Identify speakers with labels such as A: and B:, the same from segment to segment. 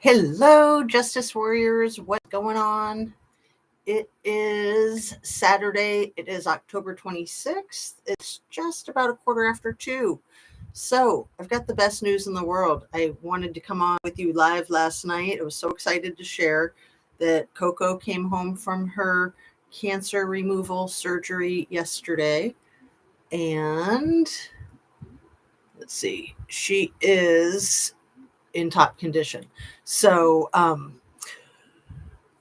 A: Hello, Justice Warriors. What's going on? It is Saturday. It is October 26th. It's just about a quarter after 2. So I've got the best news in the world. I wanted to come on with you live last night. I was so excited to share that Coco came home from her cancer removal surgery yesterday. And let's see, she is in top condition. So,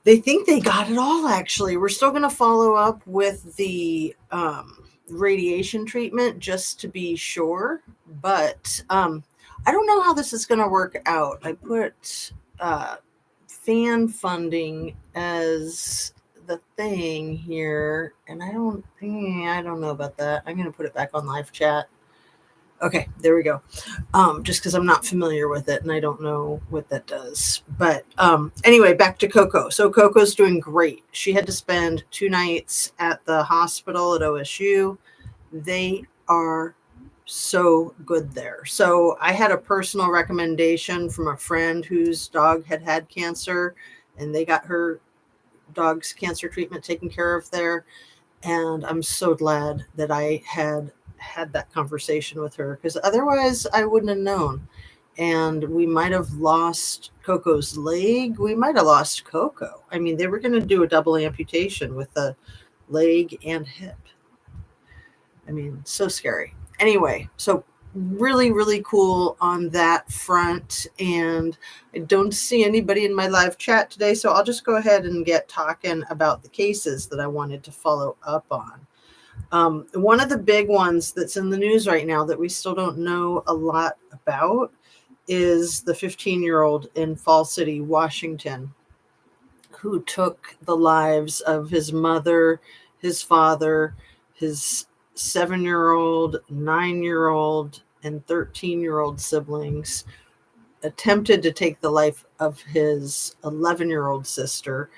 A: they think they got it all, actually. We're still going to follow up with the radiation treatment just to be sure. But I don't know how this is going to work out. I put fan funding as the thing here, and I don't know about that. I'm going to put it back on live chat. Okay, there we go. Just because I'm not familiar with it and I don't know what that does. But anyway, back to Coco. So Coco's doing great. She had to spend 2 nights at the hospital at OSU. They are so good there. So I had a personal recommendation from a friend whose dog had cancer, and they got her dog's cancer treatment taken care of there. And I'm so glad that I had that conversation with her, because otherwise I wouldn't have known. And we might have lost Coco's leg. We might have lost Coco. I mean, they were going to do a double amputation with the leg and hip. I mean, so scary. Anyway, so really, really cool on that front. And I don't see anybody in my live chat today, so I'll just go ahead and get talking about the cases that I wanted to follow up on. One of the big ones that's in the news right now that we still don't know a lot about is the 15-year-old in Fall City, Washington, who took the lives of his mother, his father, his 7-year-old, 9-year-old, and 13-year-old siblings, attempted to take the life of his 11-year-old sister.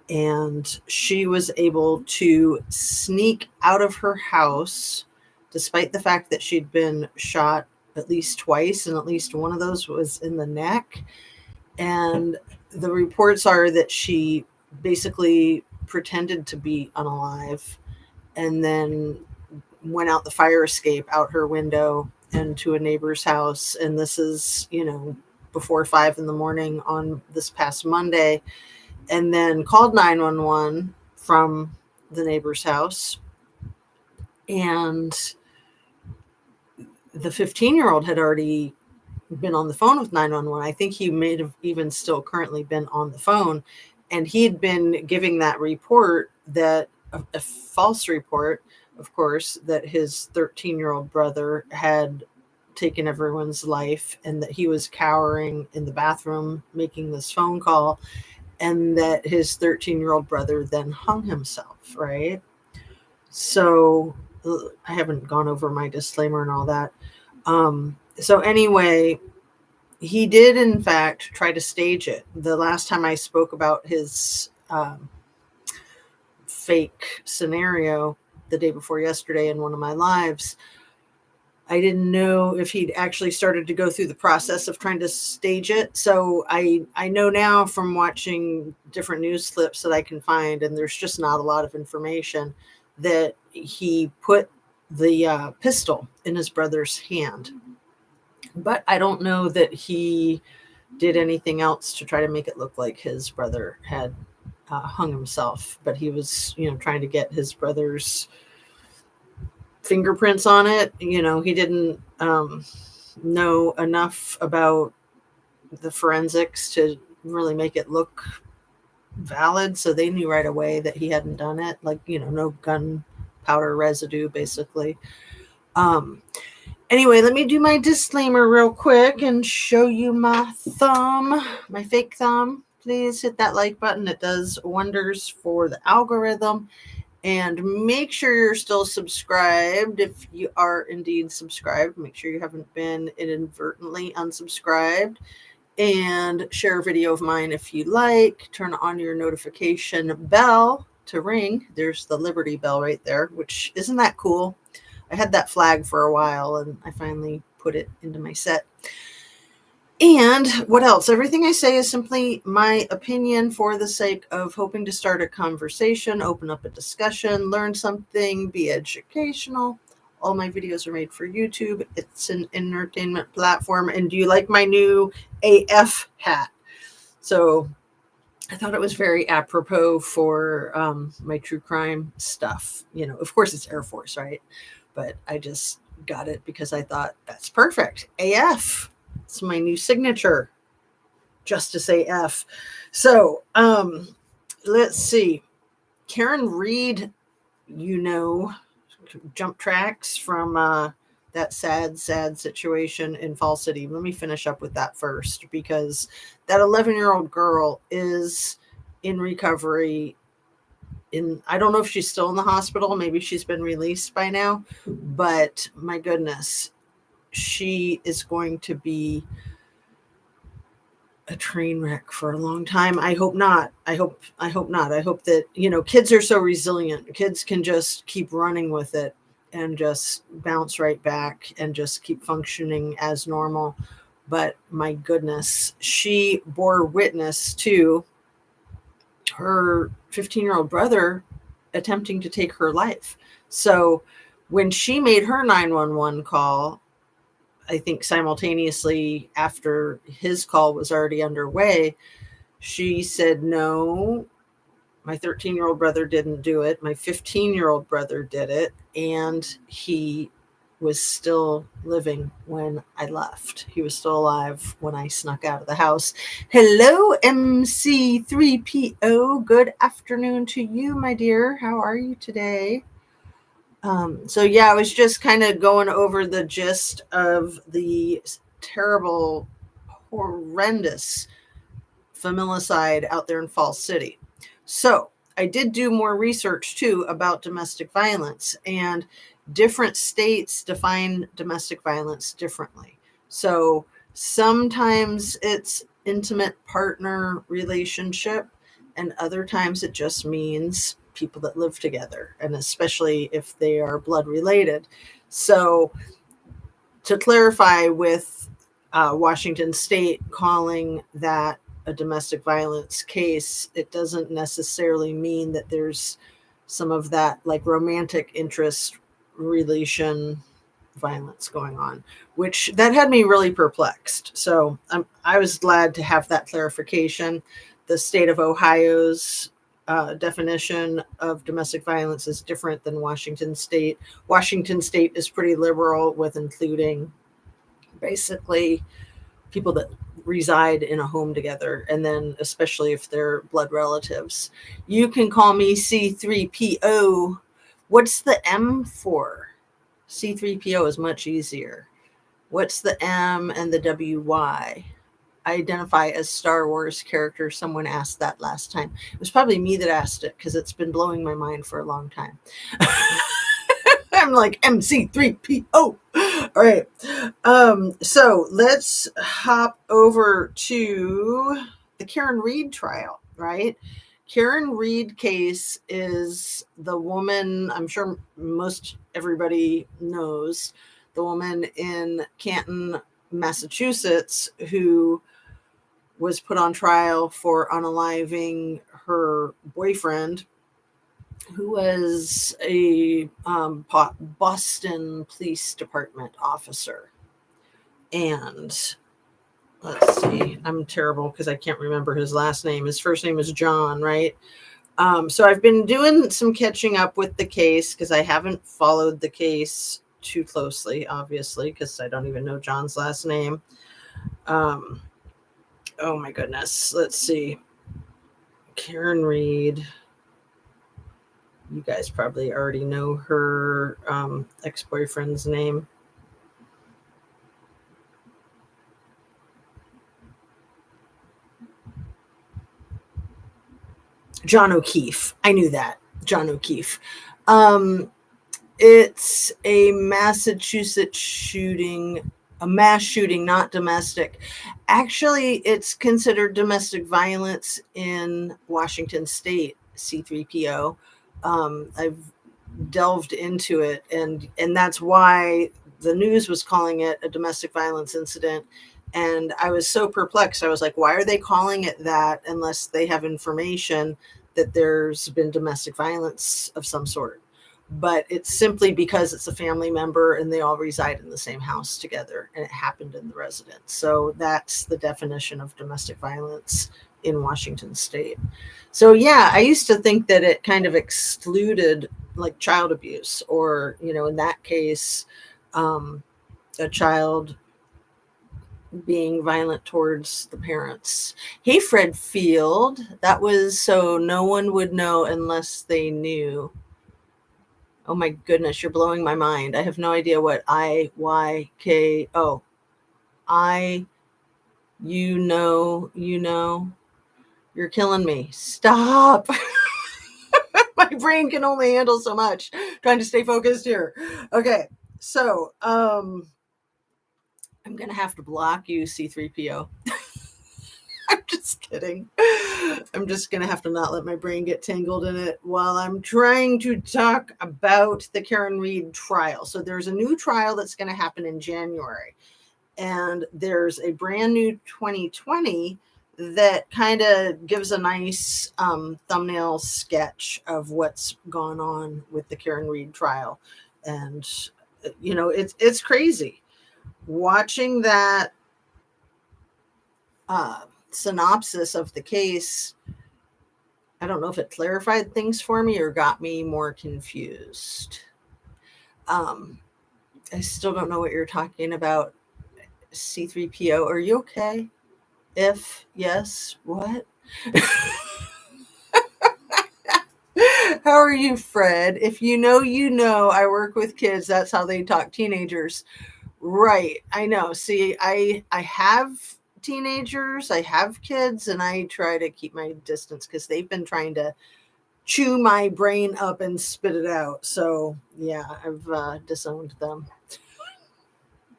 A: And she was able to sneak out of her house, despite the fact that she'd been shot at least twice, and at least one of those was in the neck. And the reports are that she basically pretended to be unalive and then went out the fire escape out her window and to a neighbor's house. And this is, before 5 a.m. on this past Monday. And then called 911 from the neighbor's house. And the 15-year-old had already been on the phone with 911. I think he may have even still currently been on the phone. And he had been giving that report, that a false report, of course, that his 13-year-old brother had taken everyone's life, and that he was cowering in the bathroom making this phone call, and that his 13-year-old brother then hung himself, right? So I haven't gone over my disclaimer and all that. So anyway, he did, in fact, try to stage it. The last time I spoke about his fake scenario, the day before yesterday in one of my lives, I didn't know if he'd actually started to go through the process of trying to stage it. So I know now from watching different news clips that I can find, and there's just not a lot of information, that he put the pistol in his brother's hand. But I don't know that he did anything else to try to make it look like his brother had hung himself. But he was, trying to get his brother's fingerprints on it. He didn't know enough about the forensics to really make it look valid. So they knew right away that he hadn't done it. Like, no gunpowder residue, basically. Anyway, let me do my disclaimer real quick and show you my thumb, my fake thumb. Please hit that like button. It does wonders for the algorithm. And make sure you're still subscribed. If you are indeed subscribed, make sure you haven't been inadvertently unsubscribed. And share a video of mine if you like. Turn on your notification bell to ring. There's the Liberty Bell right there, which isn't that cool? I had that flag for a while, and I finally put it into my set. And what else? Everything I say is simply my opinion for the sake of hoping to start a conversation, open up a discussion, learn something, be educational. All my videos are made for YouTube. It's an entertainment platform. And do you like my new AF hat? So I thought it was very apropos for my true crime stuff. Of course it's Air Force, right? But I just got it because I thought that's perfect. AF. It's my new signature, just to say F. So let's see. Karen Reed, jump tracks from that sad situation in Fall City. Let me finish up with that first, because that 11-year-old girl is in recovery. I don't know if she's still in the hospital. Maybe she's been released by now, but my goodness, she is going to be a train wreck for a long time. I hope not. I hope not. I hope that, kids are so resilient. Kids can just keep running with it and just bounce right back and just keep functioning as normal. But my goodness, she bore witness to her 15-year-old brother attempting to take her life. So when she made her 911 call, I think simultaneously after his call was already underway, she said, no, my 13-year-old brother didn't do it. My 15-year-old brother did it. And he was still living when I left. He was still alive when I snuck out of the house. Hello, MC3PO. Good afternoon to you, my dear. How are you today? So yeah, I was just kind of going over the gist of the terrible, horrendous familicide out there in Fall City. So I did do more research too about domestic violence, and different states define domestic violence differently. So sometimes it's intimate partner relationship, and other times it just means people that live together, and especially if they are blood related. So to clarify, with Washington State calling that a domestic violence case, it doesn't necessarily mean that there's some of that like romantic interest relation violence going on, which that had me really perplexed. So I was glad to have that clarification. The state of Ohio's definition of domestic violence is different than Washington State. Washington State is pretty liberal with including basically people that reside in a home together, and then especially if they're blood relatives. You can call me C3PO. What's the M for? C3PO is much easier. What's the M and the WY? I identify as Star Wars character. Someone asked that last time. It was probably me that asked it because it's been blowing my mind for a long time. I'm like MC3PO. All right. So let's hop over to the Karen Reed trial, right? Karen Reed case is the woman, I'm sure most everybody knows, the woman in Canton, Massachusetts, who was put on trial for unaliving her boyfriend, who was a Boston Police Department officer. And let's see, I'm terrible because I can't remember his last name. His first name is John, right? So I've been doing some catching up with the case because I haven't followed the case too closely, obviously, because I don't even know John's last name. Oh my goodness. Let's see. Karen Reed. You guys probably already know her ex-boyfriend's name. John O'Keefe. I knew that. John O'Keefe. It's a Massachusetts shooting, a mass shooting, not domestic. Actually, it's considered domestic violence in Washington State, C3PO. I've delved into it, and that's why the news was calling it a domestic violence incident. And I was so perplexed. I was like, why are they calling it that unless they have information that there's been domestic violence of some sort? But it's simply because it's a family member and they all reside in the same house together and it happened in the residence. So that's the definition of domestic violence in Washington state. So yeah, I used to think that it kind of excluded like child abuse or, in that case, a child being violent towards the parents. Hey, Fred Field. That was so no one would know unless they knew. Oh my goodness, you're blowing my mind. I have no idea what IYKO. I, you're killing me. Stop. My brain can only handle so much. Trying to stay focused here. Okay. So, I'm going to have to block you, C3PO. I'm just kidding. I'm just going to have to not let my brain get tangled in it while I'm trying to talk about the Karen Reed trial. So there's a new trial that's going to happen in January. And there's a brand new 2020 that kind of gives a nice thumbnail sketch of what's gone on with the Karen Reed trial. And, it's crazy. Watching that synopsis of the case, I don't know if it clarified things for me or got me more confused. I still don't know what you're talking about, C3PO. Are you okay? If yes, what? How are you, Fred? If you know, I work with kids. That's how they talk, teenagers. Right. I know. See, I have teenagers, I have kids, and I try to keep my distance because they've been trying to chew my brain up and spit it out. So yeah, I've disowned them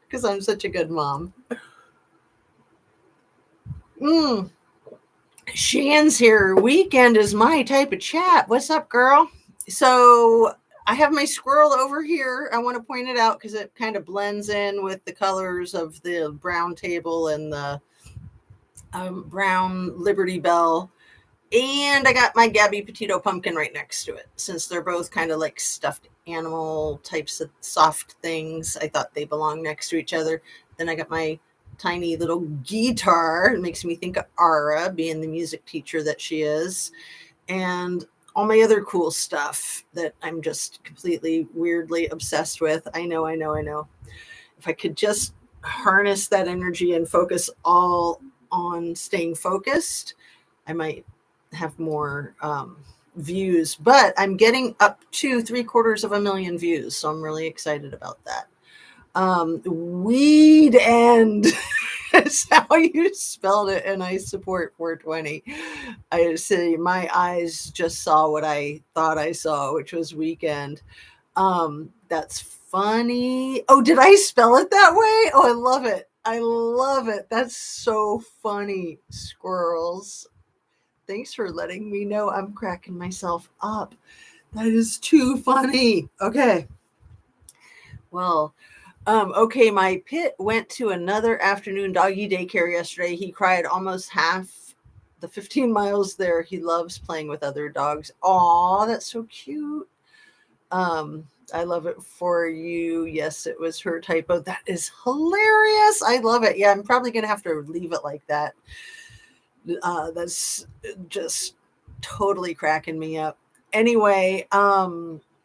A: because I'm such a good mom. Shan's here. Weekend is my type of chat. What's up, girl? So I have my squirrel over here. I want to point it out because it kind of blends in with the colors of the brown table and the brown Liberty Bell. And I got my Gabby Petito pumpkin right next to it. Since they're both kind of like stuffed animal types of soft things, I thought they belong next to each other. Then I got my tiny little guitar. It makes me think of Ara being the music teacher that she is. And all my other cool stuff that I'm just completely weirdly obsessed with. I know. If I could just harness that energy and focus all on staying focused, I might have more views. But I'm getting up to 750,000 views, so I'm really excited about that. Weedend is how you spelled it, and I support 420. I say my eyes just saw what I thought I saw, which was weekend. That's funny. Oh, did I spell it that way? Oh, I love it. I love it. That's so funny, squirrels. Thanks for letting me know. I'm cracking myself up. That is too funny. Okay. Well, okay, my Pit went to another afternoon doggy daycare yesterday. He cried almost half the 15 miles there. He loves playing with other dogs. Aw, that's so cute. I love it for you. Yes, it was her typo. That is hilarious. I love it. Yeah, I'm probably going to have to leave it like that. That's just totally cracking me up. Anyway,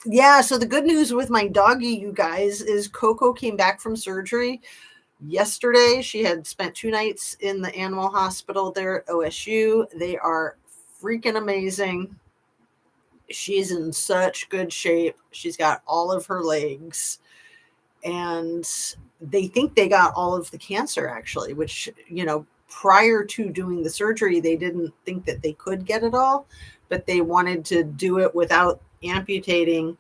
A: yeah, so the good news with my doggy, you guys, is Coco came back from surgery yesterday. She had spent 2 nights in the animal hospital there at OSU. They are freaking amazing. She's in such good shape. She's got all of her legs, and they think they got all of the cancer, actually, which, prior to doing the surgery, they didn't think that they could get it all, but they wanted to do it without amputating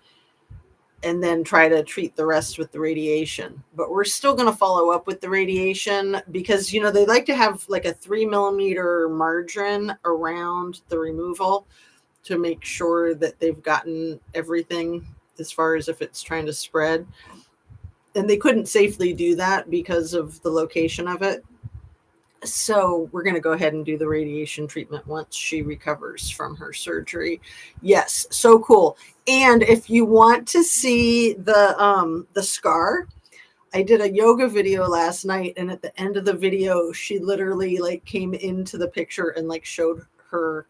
A: and then try to treat the rest with the radiation. But we're still going to follow up with the radiation because, they like to have like a 3 millimeter margin around the removal to make sure that they've gotten everything as far as if it's trying to spread. And they couldn't safely do that because of the location of it. So we're going to go ahead and do the radiation treatment once she recovers from her surgery. Yes, so cool. And if you want to see the scar, I did a yoga video last night, and at the end of the video, she literally like came into the picture and like showed her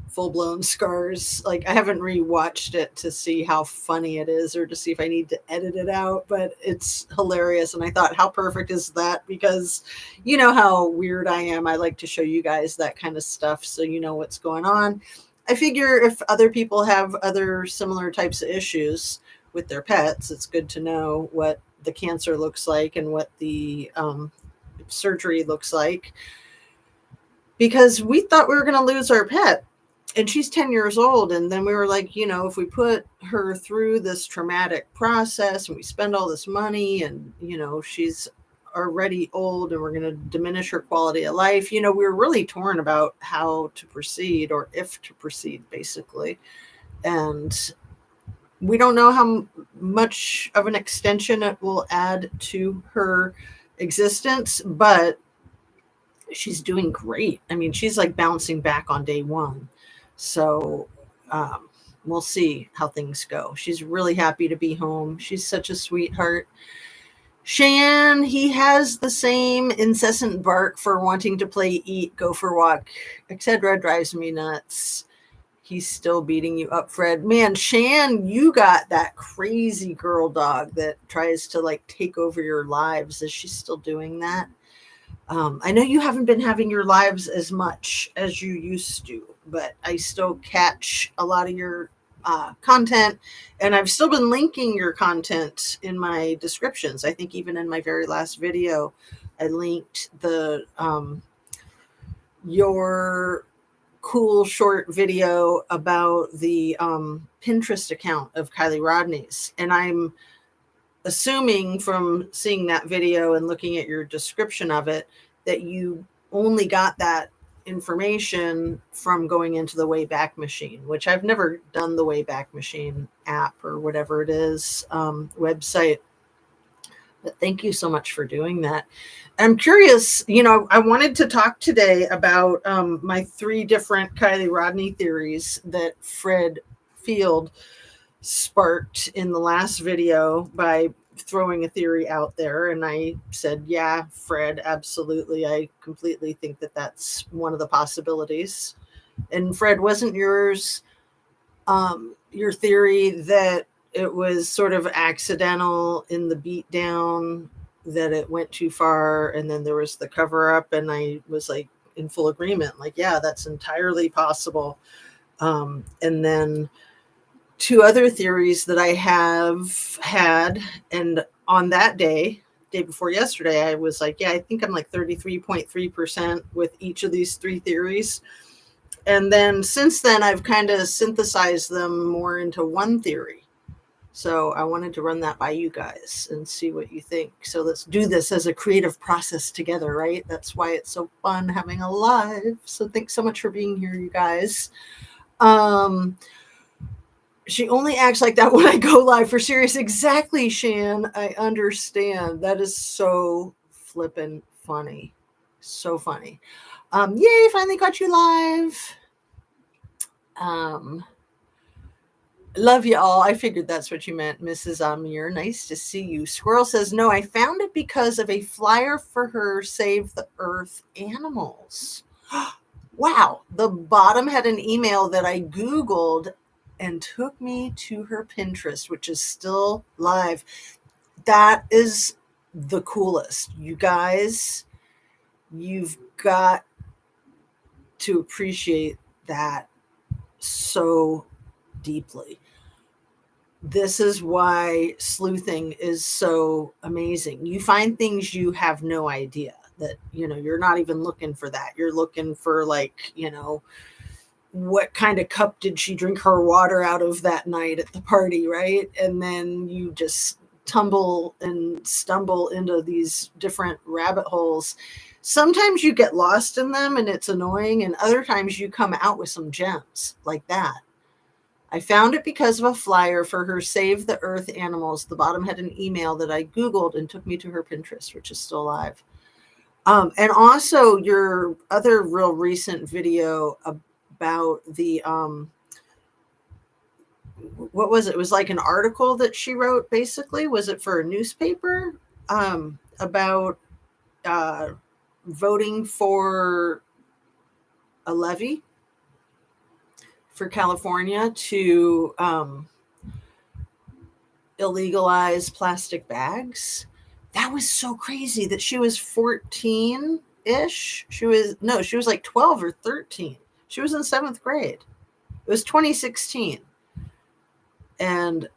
A: full-blown scars. Like, I haven't rewatched it to see how funny it is or to see if I need to edit it out, but it's hilarious. And I thought, how perfect is that? Because you know how weird I am. I like to show you guys that kind of stuff so you know what's going on. I figure if other people have other similar types of issues with their pets, it's good to know what the cancer looks like and what the surgery looks like, because we thought we were going to lose our pet, and she's 10 years old. And then we were like, you know, if we put her through this traumatic process and we spend all this money, and, you know, she's already old and we're going to diminish her quality of life, you know, we were really torn about how to proceed, or if to proceed, basically. And we don't know how much of an extension it will add to her existence, but she's doing great. I mean, she's like bouncing back on day one. So we'll see how things go. She's really happy to be home. She's such a sweetheart. Cheyenne, he has the same incessant bark for wanting to play, eat, go for a walk, etc. Drives me nuts. He's still beating you up, Fred. Man, Cheyenne, you got that crazy girl dog that tries to like take over your lives. Is she still doing that? I know you haven't been having your lives as much as you used to, but I still catch a lot of your content, and I've still been linking your content in my descriptions. I think even in my very last video, I linked the your cool short video about the Pinterest account of Kylie Rodney's, and I'm assuming from seeing that video and looking at your description of it that you only got that information from going into the Wayback Machine, which I've never done the Wayback Machine app or whatever it is, website. But thank you so much for doing that. I'm curious, you know, I wanted to talk today about my 3 different Kylie Rodney theories that Fred Field sparked in the last video by throwing a theory out there. And I said, yeah, Fred, absolutely. I completely think that that's one of the possibilities. And Fred, wasn't yours your theory that it was sort of accidental in the beatdown, that it went too far, and then there was the cover up? And I was like in full agreement, like, yeah, that's entirely possible. And then 2 other theories that I have had, and on that day before yesterday, I was like, yeah, I think I'm like 33.3% with each of these 3 theories. And then since then, I've kind of synthesized them more into one theory. So I wanted to run that by you guys and see what you think. So let's do this as a creative process together, right? That's why it's so fun having a live. So thanks so much for being here, you guys. She only acts like that when I go live for serious. Exactly, Shan. I understand. That is so flippin' funny. So funny. Yay, finally got you live. Love you all. I figured that's what you meant, Mrs. Amir. Nice to see you. Squirrel says, no, I found it because of a flyer for her Save the Earth animals. Wow. The bottom had an email that I Googled and took me to her Pinterest, which is still live. That is the coolest. You guys, you've got to appreciate that so deeply. This is why sleuthing is so amazing. You find things you have no idea that, you know, you're not even looking for that. You're looking for, like, you know, what kind of cup did she drink her water out of that night at the party, right? And then you just tumble and stumble into these different rabbit holes. Sometimes you get lost in them and it's annoying, and other times you come out with some gems like that. I found it because of a flyer for her Save the Earth animals. The bottom had an email that I Googled and took me to her Pinterest, which is still alive. And also your other real recent video about the what was it? It was like an article that she wrote. Basically, was it for a newspaper about uh, voting for a levy for California to illegalize plastic bags? That was so crazy that she was 14 ish. She was like 12 or 13. She was in seventh grade. It was 2016. And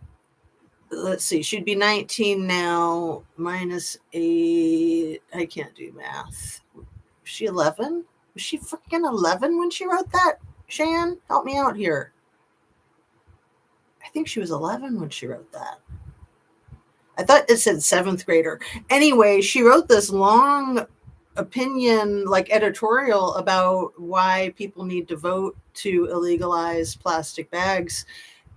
A: let's see, she'd be 19 now, minus 8. I can't do math. Was she 11? Was she freaking 11 when she wrote that? Shan, help me out here. I think she was 11 when she wrote that. I thought it said seventh grader. Anyway, she wrote this long opinion, like editorial, about why people need to vote to illegalize plastic bags.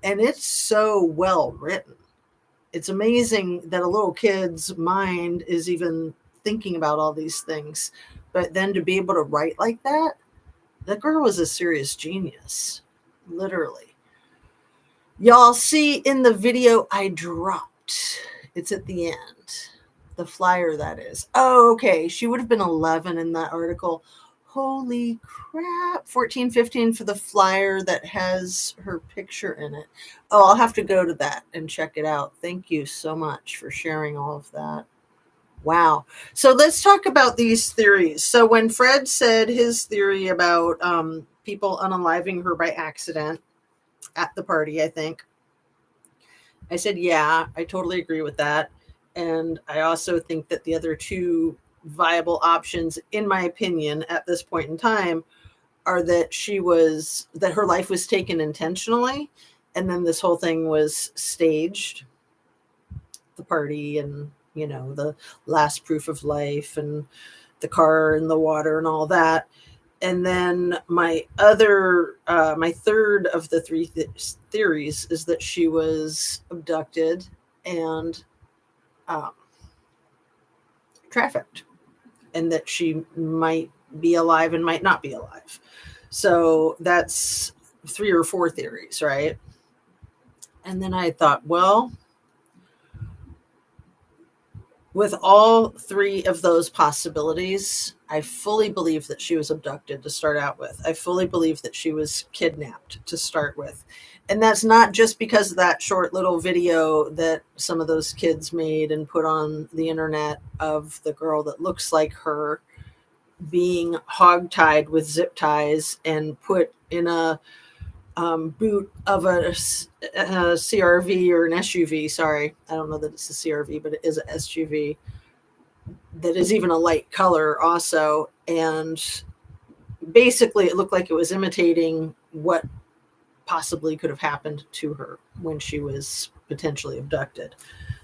A: And it's so well written. It's amazing that a little kid's mind is even thinking about all these things. But then to be able to write like that, that girl was a serious genius, literally. Y'all see in the video I dropped, it's at the end, the flyer that is. Oh, okay. She would have been 11 in that article. Holy crap. 14, 15 for the flyer that has her picture in it. Oh, I'll have to go to that and check it out. Thank you so much for sharing all of that. Wow. So let's talk about these theories. So when Fred said his theory about people unaliving her by accident at the party, I think, I said, yeah, I totally agree with that. And I also think that the other two viable options, in my opinion, at this point in time, are that that her life was taken intentionally, and then this whole thing was staged, the party and, the last proof of life and the car and the water and all that. And then my third of the three theories is that she was abducted and trafficked, and that she might be alive and might not be alive. So that's 3 or 4 theories, right? And then I thought, well, with all 3 of those possibilities, I fully believe that she was abducted to start out with. I fully believe that she was kidnapped to start with. And that's not just because of that short little video that some of those kids made and put on the internet of the girl that looks like her being hogtied with zip ties and put in a boot of a CRV or an SUV. Sorry, I don't know that it's a CRV, but it is an SUV that is even a light color also. And basically it looked like it was imitating what possibly could have happened to her when she was potentially abducted,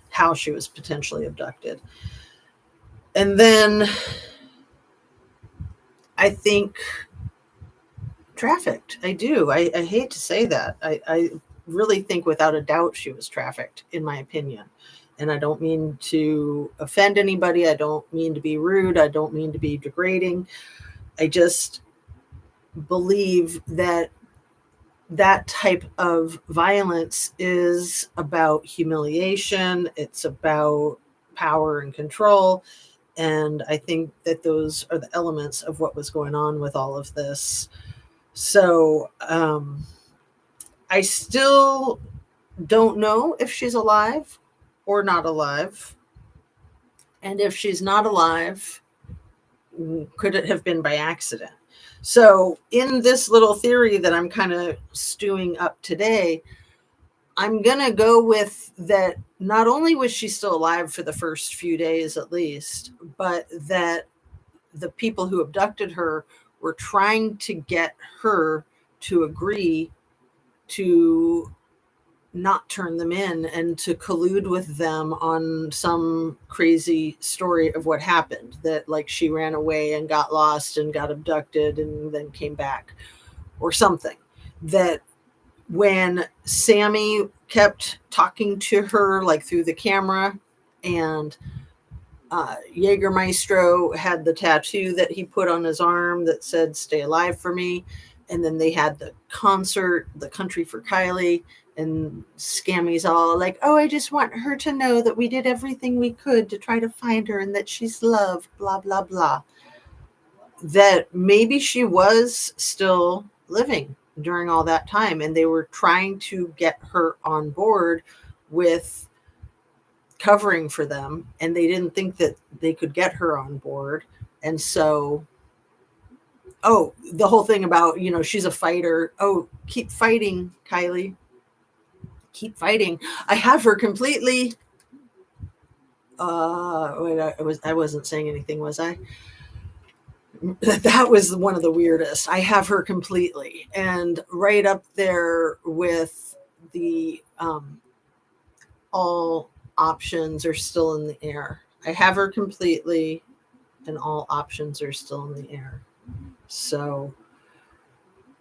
A: how she was potentially abducted. And then I think trafficked. I do. I hate to say that. I really think without a doubt she was trafficked, in my opinion. And I don't mean to offend anybody. I don't mean to be rude. I don't mean to be degrading. I just believe that that type of violence is about humiliation. It's about power and control. And I think that those are the elements of what was going on with all of this. So I still don't know if she's alive or not alive. And if she's not alive, could it have been by accident? So in this little theory that I'm kind of stewing up today, I'm going to go with that not only was she still alive for the first few days at least, but that the people who abducted her were trying to get her to agree to not turn them in and to collude with them on some crazy story of what happened, that like she ran away and got lost and got abducted and then came back or something. That when Sammy kept talking to her like through the camera and Jägermeister had the tattoo that he put on his arm that said "Stay alive for me," and then they had the concert, the Country for Kylie, and Scammy's all like, "Oh, I just want her to know that we did everything we could to try to find her and that she's loved." Blah blah blah. That maybe she was still living during all that time, and they were trying to get her on board with covering for them, and they didn't think that they could get her on board. And so, oh, the whole thing about, she's a fighter. Oh, keep fighting, Kylie. Keep fighting. I have her completely. Wait, I wasn't saying anything, was I? That was one of the weirdest. I have her completely, and right up there with the all options are still in the air. I have her completely, and all options are still in the air. So,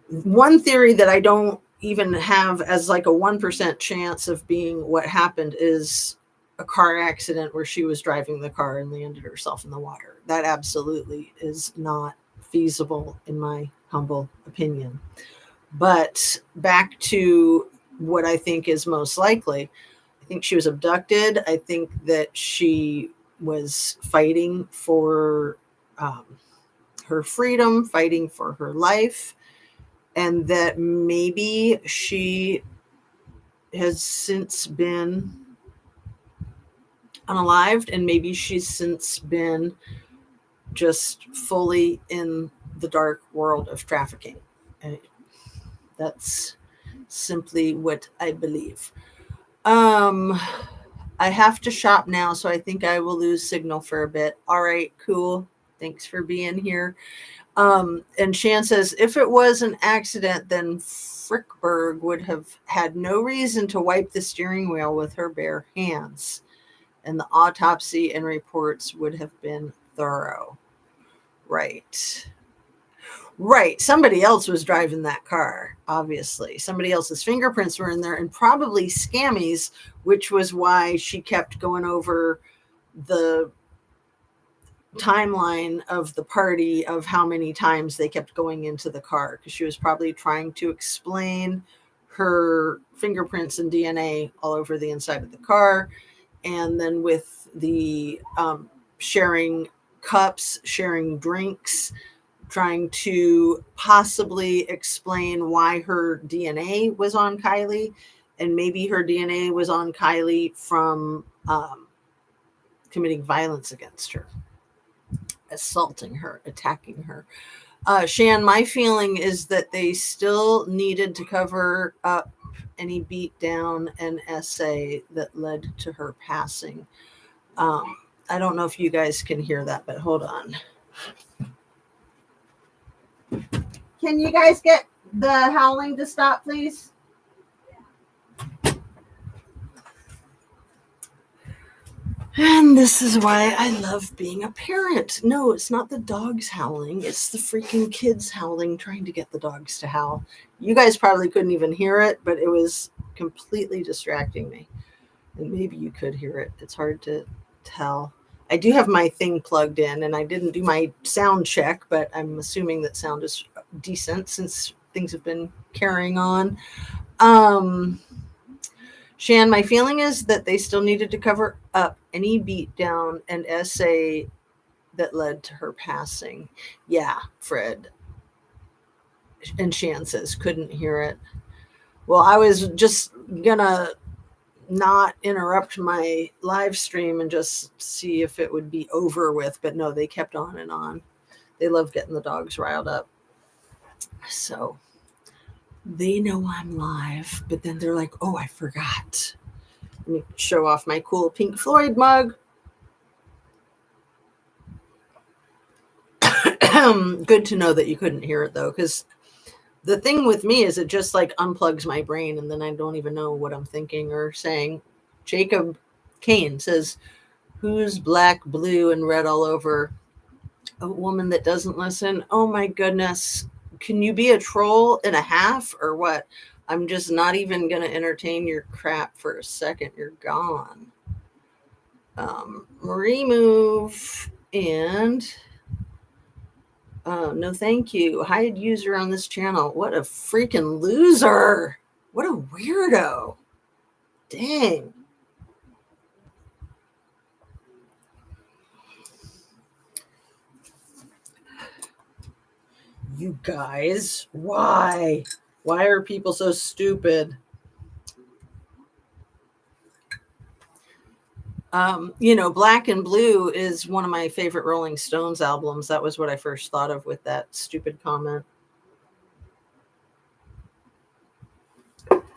A: one theory that I don't even have as like a 1% chance of being what happened is a car accident where she was driving the car and landed herself in the water. That absolutely is not feasible, in my humble opinion. But back to what I think is most likely, I think she was abducted. I think that she was fighting for her freedom, fighting for her life, and that maybe she has since been unalived, and maybe she's since been just fully in the dark world of trafficking. And that's simply what I believe. I have to shop now, so I think I will lose signal for a bit. All right, cool. Thanks for being here. And Shan says, if it was an accident, then Frickberg would have had no reason to wipe the steering wheel with her bare hands, and the autopsy and reports would have been thorough. Right. Right. Somebody else was driving that car, obviously. Somebody else's fingerprints were in there, and probably Scammy's, which was why she kept going over the timeline of the party of how many times they kept going into the car, because she was probably trying to explain her fingerprints and DNA all over the inside of the car. And then with the sharing cups, sharing drinks, trying to possibly explain why her DNA was on Kylie, and maybe her DNA was on Kylie from committing violence against her, assaulting her, attacking her. Shan, my feeling is that they still needed to cover up any beatdown and essay that led to her passing. I don't know if you guys can hear that, but hold on. Can you guys get the howling to stop, please? And this is why I love being a parent. No, it's not the dogs howling. It's the freaking kids howling, trying to get the dogs to howl. You guys probably couldn't even hear it, but it was completely distracting me. And maybe you could hear it. It's hard to tell. I do have my thing plugged in, and I didn't do my sound check, but I'm assuming that sound is decent since things have been carrying on. Shan, my feeling is that they still needed to cover up any beatdown and essay that led to her passing. Yeah, Fred. And Shan says, couldn't hear it. Well, I was just gonna not interrupt my live stream and just see if it would be over with, but no, they kept on and on. They love getting the dogs riled up. So they know I'm live, but then they're like, oh, I forgot. Let me show off my cool Pink Floyd mug. Good to know that you couldn't hear it, though, because the thing with me is it just like unplugs my brain, and then I don't even know what I'm thinking or saying. Jacob Kane says, who's black, blue, and red all over? A woman that doesn't listen? Oh my goodness. Can you be a troll and a half or what? I'm just not even going to entertain your crap for a second. You're gone. Remove and no thank you. Hide user on this channel. What a freaking loser. What a weirdo. Dang. You guys, why? Why are people so stupid? Black and Blue is one of my favorite Rolling Stones albums. That was what I first thought of with that stupid comment.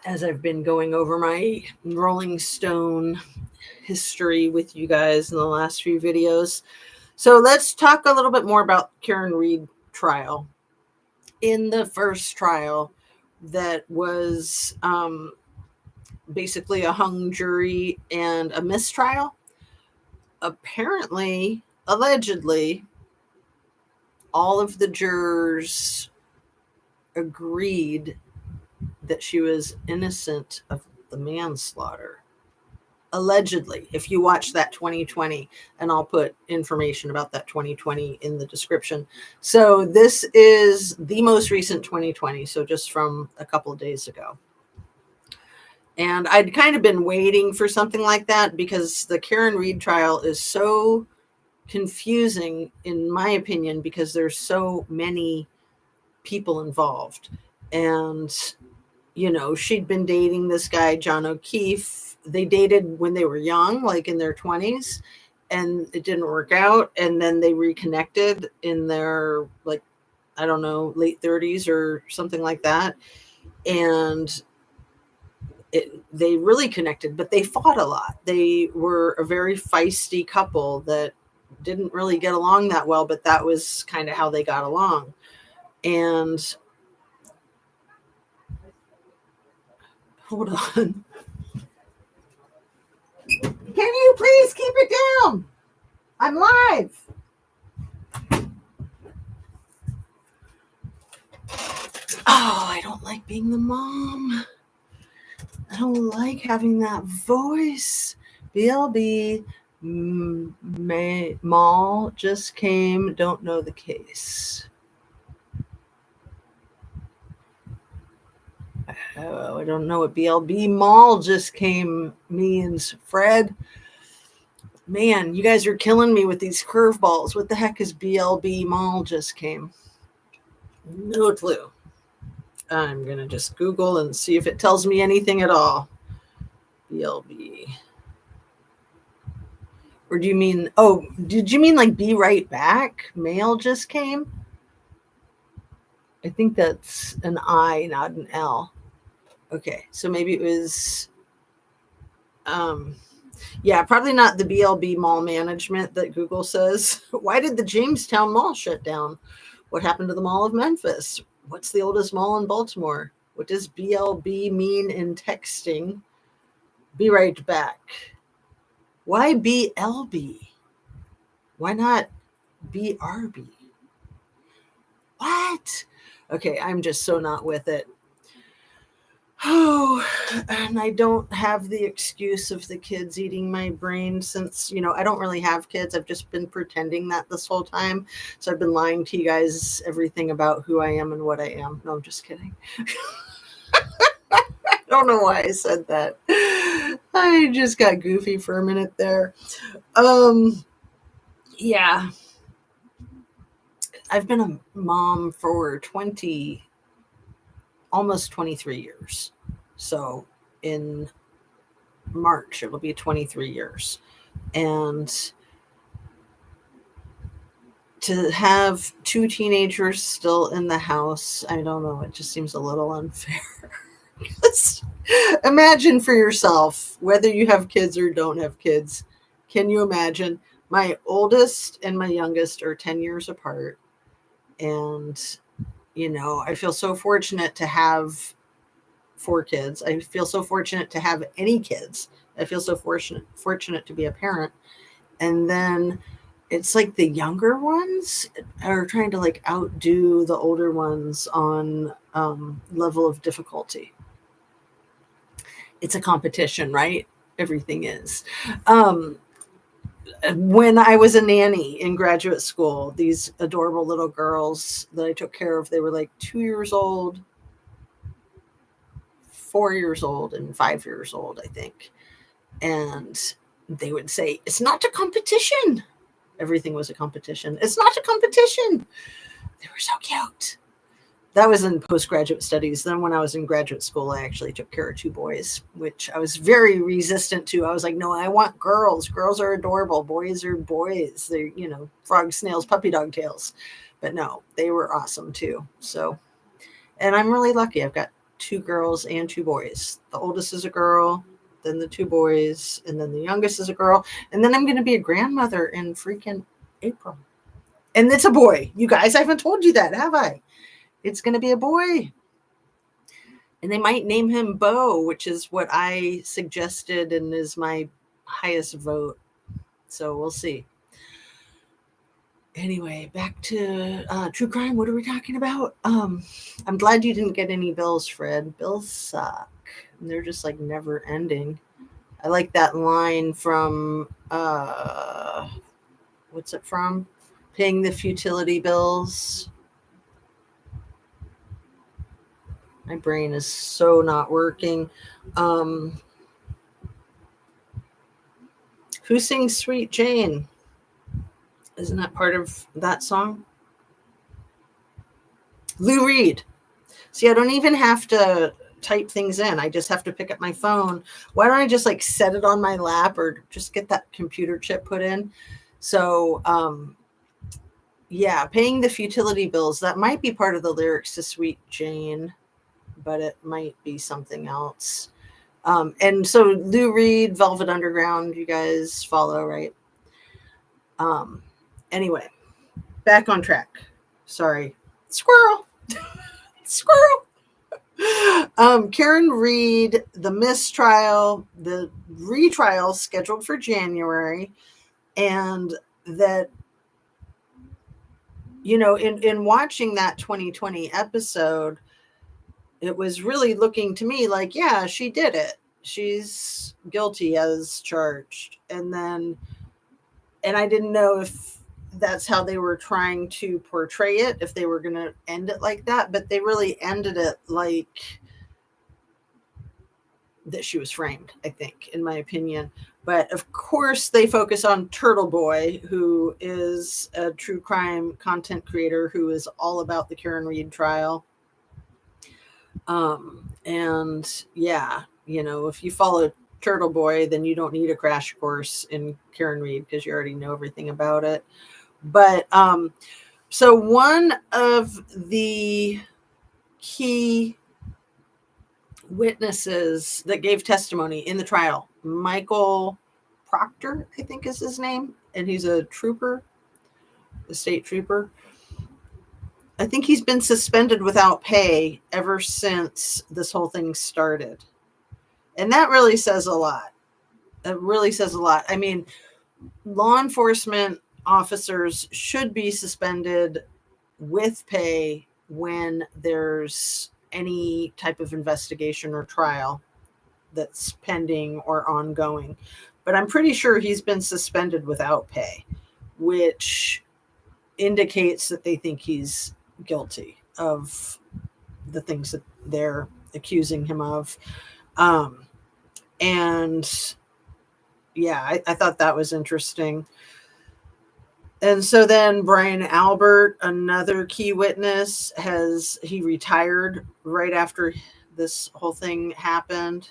A: As I've been going over my Rolling Stone history with you guys in the last few videos. So let's talk a little bit more about Karen Reed trial. In the first trial, that was basically a hung jury and a mistrial. Apparently, allegedly, all of the jurors agreed that she was innocent of the manslaughter. Allegedly, if you watch that 2020, and I'll put information about that 2020 in the description. So this is the most recent 2020, so just from a couple of days ago. And I'd kind of been waiting for something like that because the Karen Reed trial is so confusing, in my opinion, because there's so many people involved. And, she'd been dating this guy, John O'Keefe. They dated when they were young, like in their 20s, and it didn't work out. And then they reconnected in their, like, I don't know, late 30s or something like that. And they really connected, but they fought a lot. They were a very feisty couple that didn't really get along that well, but that was kind of how they got along. And hold on. Can you please keep it down? I'm live. Oh, I don't like being the mom. I don't like having that voice. BLB Mall just came. Don't know the case. Oh, I don't know what BLB Mall just came means, Fred. Man, you guys are killing me with these curveballs. What the heck is BLB Mall just came? No clue. I'm going to just Google and see if it tells me anything at all. BLB. Or do you mean, did you mean like be right back? Mail just came? I think that's an I, not an L. Okay, so maybe it was, yeah, probably not the BLB Mall management that Google says. Why did the Jamestown Mall shut down? What happened to the Mall of Memphis? What's the oldest mall in Baltimore? What does BLB mean in texting? Be right back. Why BLB? Why not BRB? What? Okay, I'm just so not with it. Oh, and I don't have the excuse of the kids eating my brain since, I don't really have kids. I've just been pretending that this whole time. So I've been lying to you guys everything about who I am and what I am. No, I'm just kidding. I don't know why I said that. I just got goofy for a minute there. Yeah. I've been a mom for almost 23 years. So in March, it'll be 23 years. And to have two teenagers still in the house, I don't know, it just seems a little unfair. Imagine for yourself, whether you have kids or don't have kids. Can you imagine? My oldest and my youngest are 10 years apart. And, I feel so fortunate to have 4 kids. I feel so fortunate to have any kids. I feel so fortunate to be a parent. And then it's like the younger ones are trying to like outdo the older ones on level of difficulty. It's a competition, right? Everything is. when I was a nanny in graduate school, these adorable little girls that I took care of, they were like 2 years old, 4 years old, and 5 years old, I think. And they would say, "It's not a competition." Everything was a competition. "It's not a competition." They were so cute. That was in postgraduate studies. Then when I was in graduate school, I actually took care of 2 boys, which I was very resistant to. I was like, no, I want girls. Girls are adorable. Boys are boys. They're, frogs, snails, puppy dog tails. But no, they were awesome too. So, and I'm really lucky. I've got 2 girls and 2 boys. The oldest is a girl, then the 2 boys, and then the youngest is a girl. And then I'm going to be a grandmother in freaking April. And it's a boy. You guys, I haven't told you that, have I? It's going to be a boy. And they might name him Bo, which is what I suggested and is my highest vote. So we'll see. Anyway, back to true crime. What are we talking about? I'm glad you didn't get any bills, Fred. Bills suck. And they're just like never ending. I like that line from, what's it from? Paying the futility bills. My brain is so not working. Who sings Sweet Jane? Isn't that part of that song? Lou Reed. See, I don't even have to type things in. I just have to pick up my phone. Why don't I just like set it on my lap or just get that computer chip put in? So, yeah, paying the futility bills. That might be part of the lyrics to Sweet Jane, but it might be something else. And so Lou Reed, Velvet Underground, you guys follow, right? Anyway, back on track. Sorry. Squirrel. Squirrel. Karen Reed, the mistrial, the retrial scheduled for January, and that, in watching that 2020 episode, it was really looking to me like, yeah, she did it. She's guilty as charged. And I didn't know if that's how they were trying to portray it, if they were going to end it like that, but they really ended it like that she was framed, I think, in my opinion. But of course, they focus on Turtle Boy, who is a true crime content creator who is all about the Karen Reed trial. And yeah, if you follow Turtle Boy, then you don't need a crash course in Karen Reed because you already know everything about it. But so one of the key witnesses that gave testimony in the trial, Michael Proctor, I think is his name, and he's a trooper, a state trooper. I think he's been suspended without pay ever since this whole thing started. And that really says a lot. It really says a lot. I mean, law enforcement officers should be suspended with pay when there's any type of investigation or trial that's pending or ongoing. But I'm pretty sure he's been suspended without pay, which indicates that they think he's guilty of the things that they're accusing him of. And yeah, I thought that was interesting. And so then Brian Albert, another key witness, he retired right after this whole thing happened.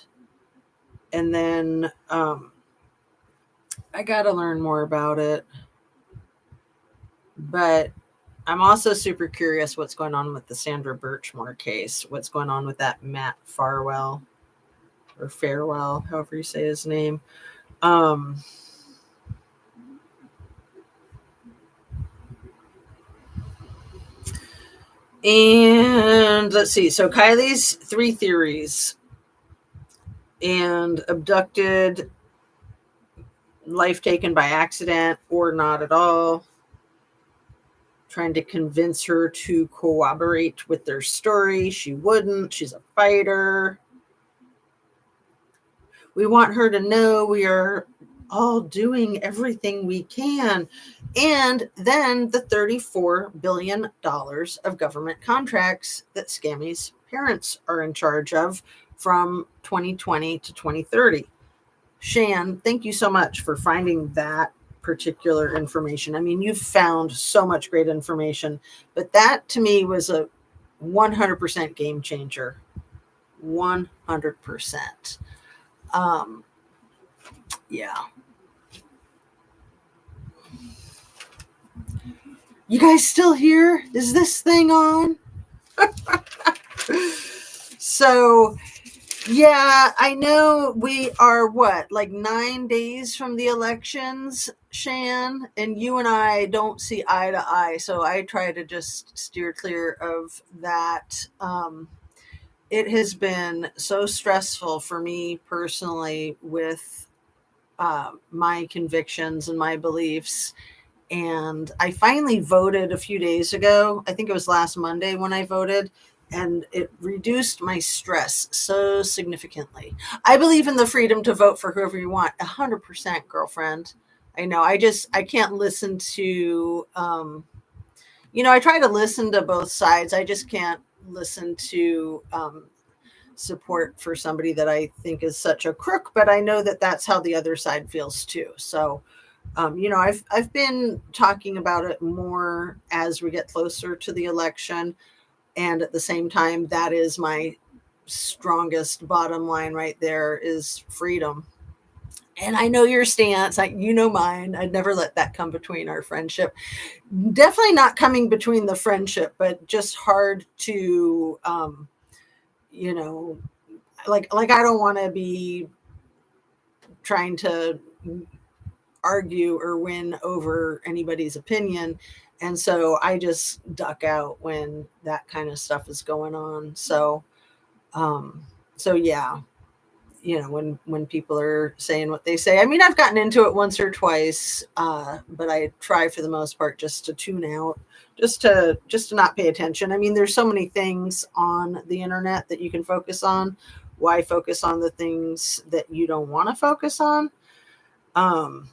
A: And then I got to learn more about it. But I'm also super curious what's going on with the Sandra Birchmore case. What's going on with that Matt Farwell or Farewell, however you say his name. And let's see. So Kylie's 3 theories: and abducted, life taken by accident, or not at all. Trying to convince her to cooperate with their story. She wouldn't. She's a fighter. We want her to know we are all doing everything we can. And then the $34 billion of government contracts that Scammy's parents are in charge of from 2020 to 2030. Shan, thank you so much for finding that particular information. I mean, you've found so much great information, but that to me was a 100% game changer. 100%. Yeah. You guys still here? Is this thing on? So, yeah, I know we are like 9 days from the elections, Shan, and you and I don't see eye to eye. So I try to just steer clear of that. It has been so stressful for me personally with my convictions and my beliefs. And I finally voted a few days ago. I think it was last Monday when I voted, and it reduced my stress so significantly. I believe in the freedom to vote for whoever you want. 100%, girlfriend. I know. I can't listen to, I try to listen to both sides. I just can't listen to, support for somebody that I think is such a crook, but I know that that's how the other side feels too. So, I've been talking about it more as we get closer to the election, and at the same time, that is my strongest bottom line right there is freedom. And I know your stance, you know mine. I'd never let that come between our friendship. Definitely not coming between the friendship, but just hard to, you know, like I don't want to be trying to argue or win over anybody's opinion. And so I just duck out when that kind of stuff is going on. So, um, so yeah, when people are saying what they say, I mean, I've gotten into it once or twice, but I try for the most part just to tune out, just to not pay attention. I mean, there's so many things on the internet that you can focus on. Why focus on the things that you don't want to focus on? Um,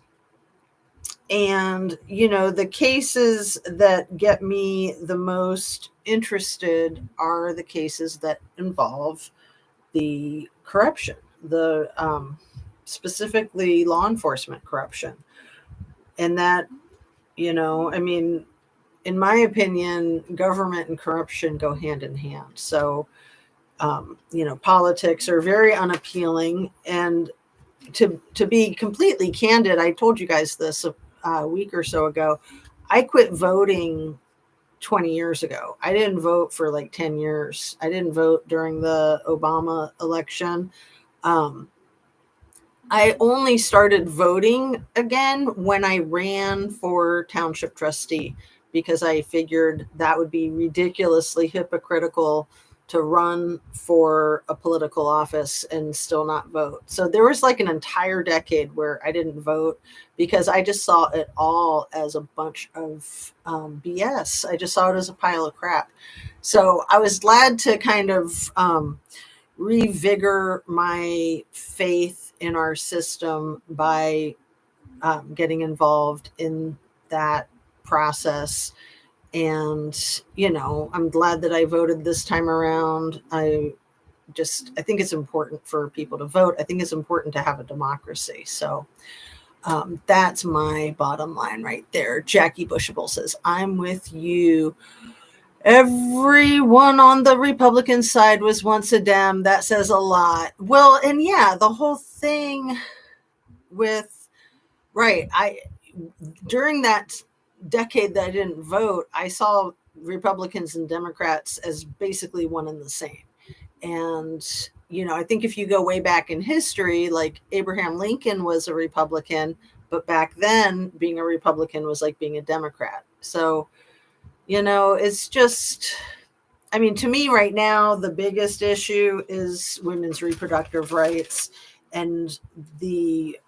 A: and, the cases that get me the most interested are the cases that involve the corruption, the specifically law enforcement corruption. And that, I mean, in my opinion, government and corruption go hand in hand. So, politics are very unappealing. And to be completely candid, I told you guys this a week or so ago. I quit voting 20 years ago. I didn't vote for like 10 years. I didn't vote during the Obama election. I only started voting again when I ran for township trustee because I figured that would be ridiculously hypocritical to run for a political office and still not vote. So there was like an entire decade where I didn't vote because I just saw it all as a bunch of BS. I just saw it as a pile of crap. So I was glad to kind of revigor my faith in our system by getting involved in that process. And, I'm glad that I voted this time around. I think it's important for people to vote. I think it's important to have a democracy. So that's my bottom line right there. Jackie Bushable says, I'm with you. Everyone on the Republican side was once a Dem. That says a lot. Well, and yeah, the whole thing with, right, during that decade that I didn't vote, I saw Republicans and Democrats as basically one and the same. And, I think if you go way back in history, like Abraham Lincoln was a Republican, but back then being a Republican was like being a Democrat. So, it's just, I mean, to me right now, the biggest issue is women's reproductive rights and the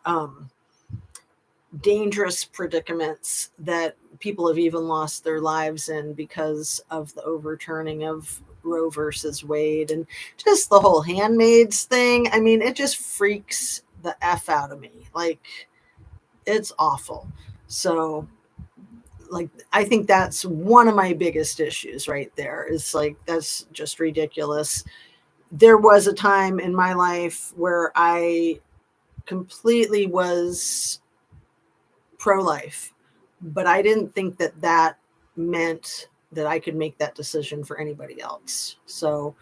A: dangerous predicaments that people have even lost their lives in because of the overturning of Roe versus Wade and just the whole handmaids thing. I mean, it just freaks the F out of me. Like, It's awful. So like, I think that's one of my biggest issues right there. Is like, that's just ridiculous. There was a time in my life where I completely was pro-life, but I didn't think that that meant that I could make that decision for anybody else. So,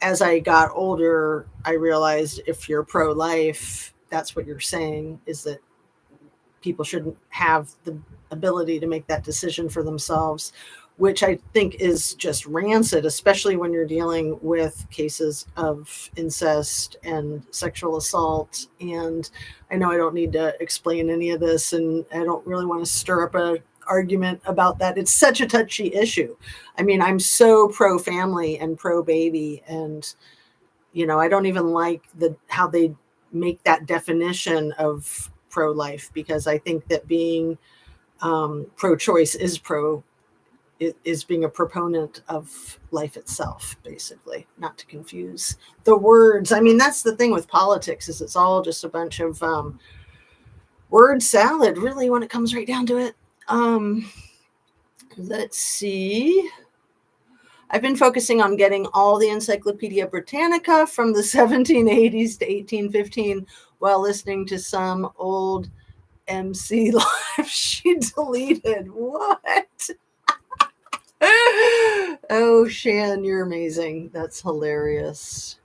A: as I got older, I realized if you're pro-life, that's what you're saying, is that people shouldn't have the ability to make that decision for themselves, which I think is just rancid, especially when you're dealing with cases of incest and sexual assault. And I know I don't need to explain any of this, and I don't really want to stir up a argument about that. It's such a touchy issue. I mean, I'm so pro family and pro baby, and I don't even like how they make that definition of pro life, because I think that being pro choice is being a proponent of life itself, basically, not to confuse the words. I mean, that's the thing with politics, is it's all just a bunch of word salad, really, when it comes right down to it. Let's see. I've been focusing on getting all the Encyclopedia Britannica from the 1780s to 1815 while listening to some old MC live she deleted. What? Oh, Shan, you're amazing. That's hilarious.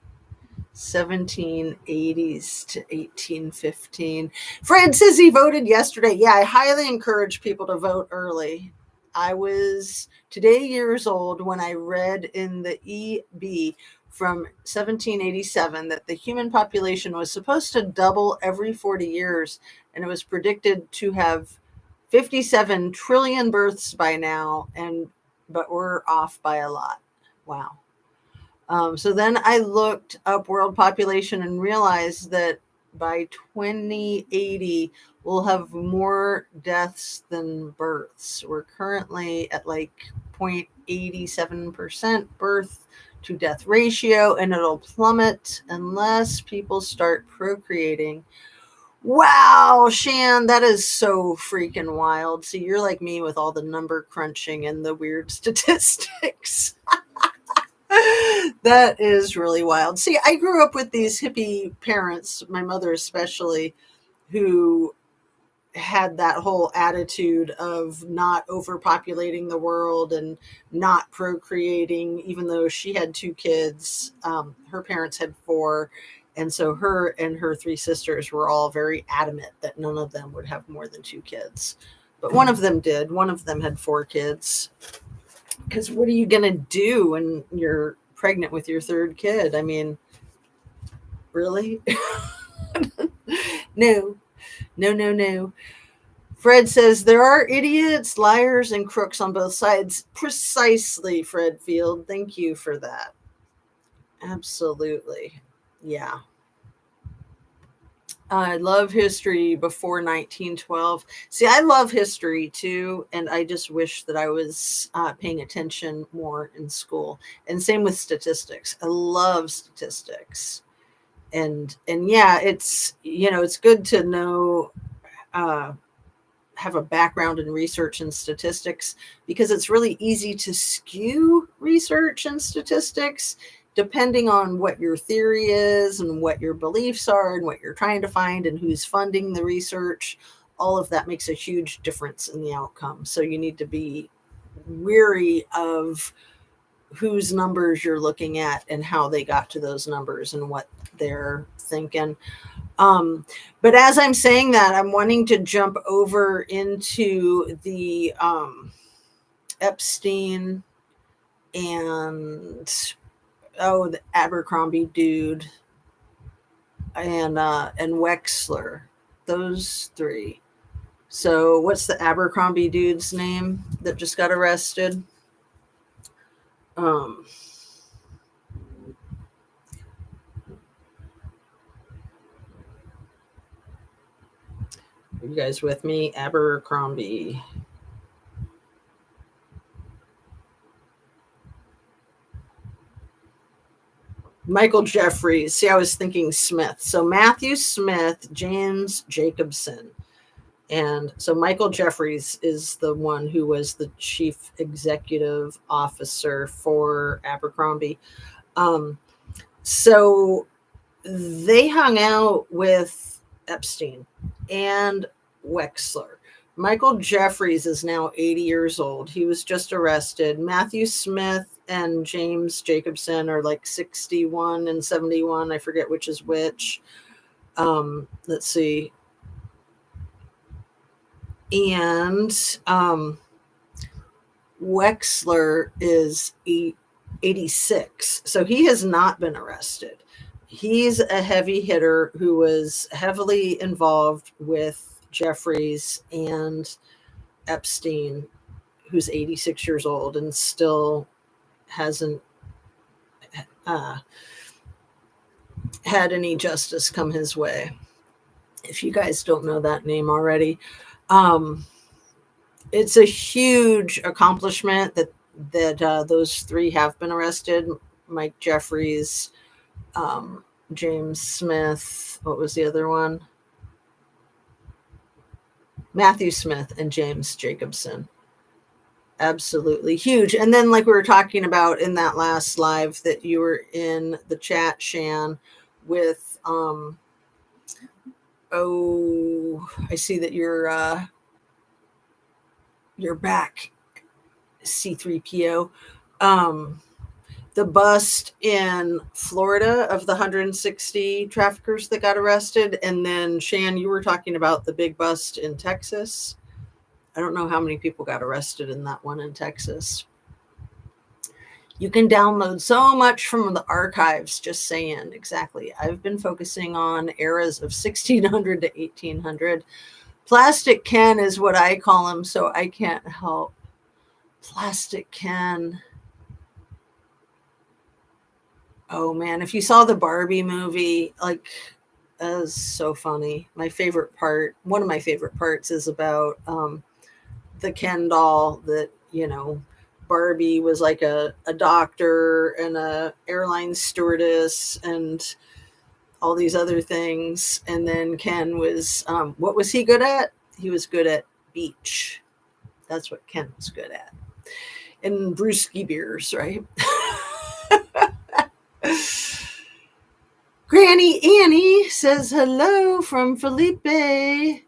A: 1780s to 1815. Fred says he voted yesterday. Yeah, I highly encourage people to vote early. I was today years old when I read in the EB from 1787 that the human population was supposed to double every 40 years, and it was predicted to have 57 trillion births by now, but we're off by a lot. Wow. So then I looked up world population and realized that by 2080, we'll have more deaths than births. We're currently at like 0.87% birth to death ratio, and it'll plummet unless people start procreating. Wow, Shan, that is so freaking wild. See, you're like me with all the number crunching and the weird statistics. That is really wild. See, I grew up with these hippie parents, my mother especially, who had that whole attitude of not overpopulating the world and not procreating, even though she had 2 kids. Her parents had 4. And so her and her 3 sisters were all very adamant that none of them would have more than 2 kids. But one of them did. One of them had 4 kids. Because what are you going to do when you're pregnant with your 3rd kid? I mean, really? No. Fred says there are idiots, liars, and crooks on both sides. Precisely, Fred Field. Thank you for that. Absolutely. Yeah. I love history before 1912. See, I love history too, and I just wish that I was paying attention more in school. And same with statistics. I love statistics, and yeah, it's it's good to know, have a background in research and statistics, because it's really easy to skew research and statistics depending on what your theory is and what your beliefs are and what you're trying to find and who's funding the research. All of that makes a huge difference in the outcome. So you need to be wary of whose numbers you're looking at and how they got to those numbers and what they're thinking. But as I'm saying that, I'm wanting to jump over into the Epstein and the Abercrombie dude and Wexler, those 3. So what's the Abercrombie dude's name that just got arrested? Are you guys with me? Abercrombie. Michael Jeffries. See, I was thinking Smith. So Matthew Smith, James Jacobson. And so Michael Jeffries is the one who was the chief executive officer for Abercrombie. So they hung out with Epstein and Wexler. Michael Jeffries is now 80 years old. He was just arrested. Matthew Smith and James Jacobson are like 61 and 71. I forget which is which. Let's see. And Wexler is 86. So he has not been arrested. He's a heavy hitter who was heavily involved with Jeffries and Epstein, who's 86 years old and still hasn't had any justice come his way. If you guys don't know that name already, it's a huge accomplishment that those three have been arrested. Mike Jeffries, James Smith, what was the other one? Matthew Smith and James Jacobson. Absolutely huge. And then, like we were talking about in that last live that you were in the chat, Shan, with I see that you're back, C3PO. The bust in Florida of the 160 traffickers that got arrested. And then, Shan, you were talking about the big bust in Texas. I don't know how many people got arrested in that one in Texas. You can download so much from the archives, just saying. Exactly. I've been focusing on eras of 1600 to 1800. Plastic Ken is what I call him, so I can't help. Plastic Ken. Oh man, if you saw the Barbie movie, like, that was so funny. My favorite part, one of my favorite parts, is about the Ken doll that, Barbie was like a doctor and a airline stewardess and all these other things. And then Ken was, what was he good at? He was good at beach. That's what Ken was good at. And brewski beers, right? Granny Annie says hello from Felipe,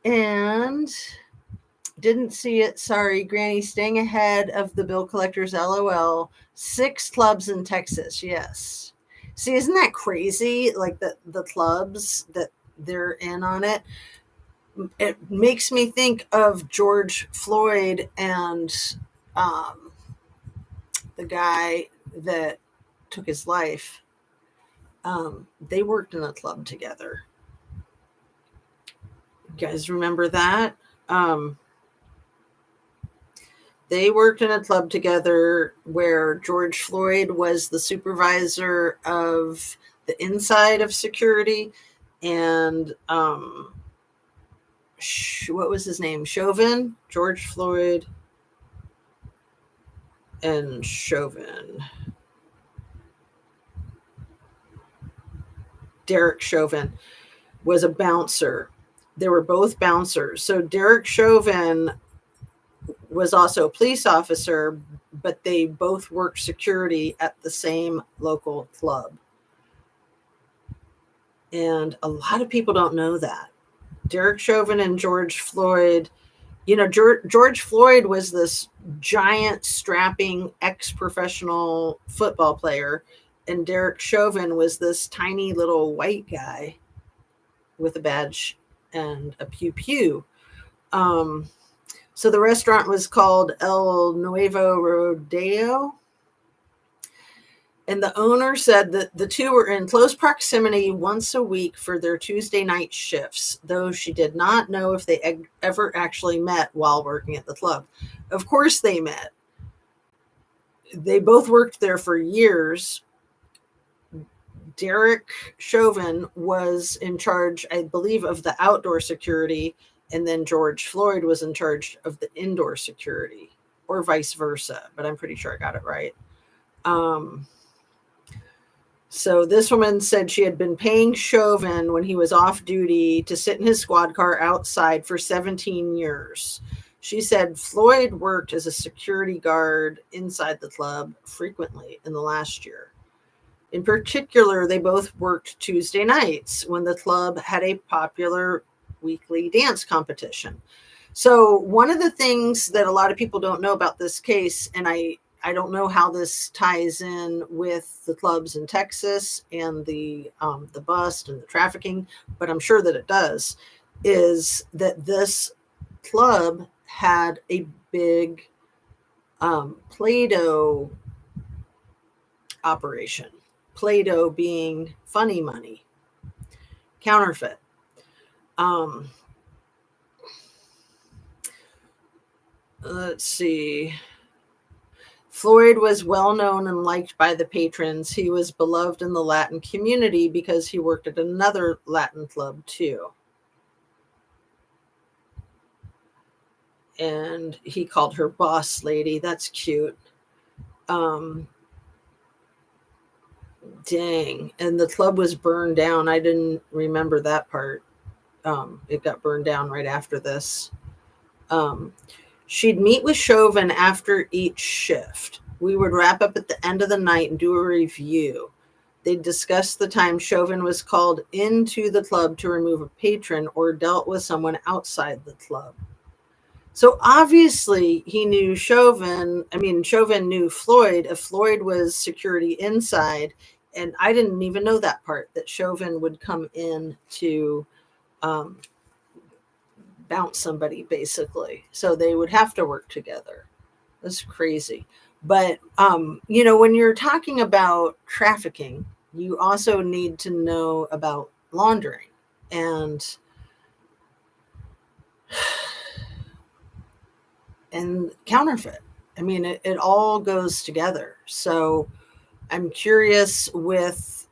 A: and didn't see it. Sorry, Granny, staying ahead of the bill collectors, LOL. 6 clubs in Texas. Yes. See, isn't that crazy? Like the clubs that they're in on it. It makes me think of George Floyd and the guy that took his life. They worked in a club together. You guys remember that? They worked in a club together where George Floyd was the supervisor of the inside of security, and what was his name? Chauvin? George Floyd and Chauvin. Derek Chauvin was a bouncer. They were both bouncers. So Derek Chauvin was also a police officer, but they both worked security at the same local club. And a lot of people don't know that. Derek Chauvin and George Floyd, George Floyd was this giant, strapping, ex-professional football player, and Derek Chauvin was this tiny little white guy with a badge and a pew-pew. So the restaurant was called El Nuevo Rodeo. And the owner said that the two were in close proximity once a week for their Tuesday night shifts, though she did not know if they ever actually met while working at the club. Of course they met. They both worked there for years. Derek Chauvin was in charge, I believe, of the outdoor security, and then George Floyd was in charge of the indoor security, or vice versa, but I'm pretty sure I got it right. So this woman said she had been paying Chauvin when he was off duty to sit in his squad car outside for 17 years. She said Floyd worked as a security guard inside the club frequently in the last year. In particular, they both worked Tuesday nights when the club had a popular weekly dance competition. So one of the things that a lot of people don't know about this case, and I don't know how this ties in with the clubs in Texas and the bust and the trafficking, but I'm sure that it does, is that this club had a big Play-Doh operation. Play-Doh being funny money, counterfeit. Let's see. Floyd was well known and liked by the patrons. He was beloved in the Latin community because he worked at another Latin club too. And he called her boss lady. That's cute. Dang. And the club was burned down. I didn't remember that part. It got burned down right after this. She'd meet with Chauvin after each shift. We would wrap up at the end of the night and do a review. They'd discuss the time Chauvin was called into the club to remove a patron or dealt with someone outside the club. So obviously he knew Chauvin. I mean, Chauvin knew Floyd. If Floyd was security inside, and I didn't even know that part, that Chauvin would come in to bounce somebody, basically. So they would have to work together. That's crazy. But, when you're talking about trafficking, you also need to know about laundering and counterfeit. I mean, it all goes together. So I'm curious with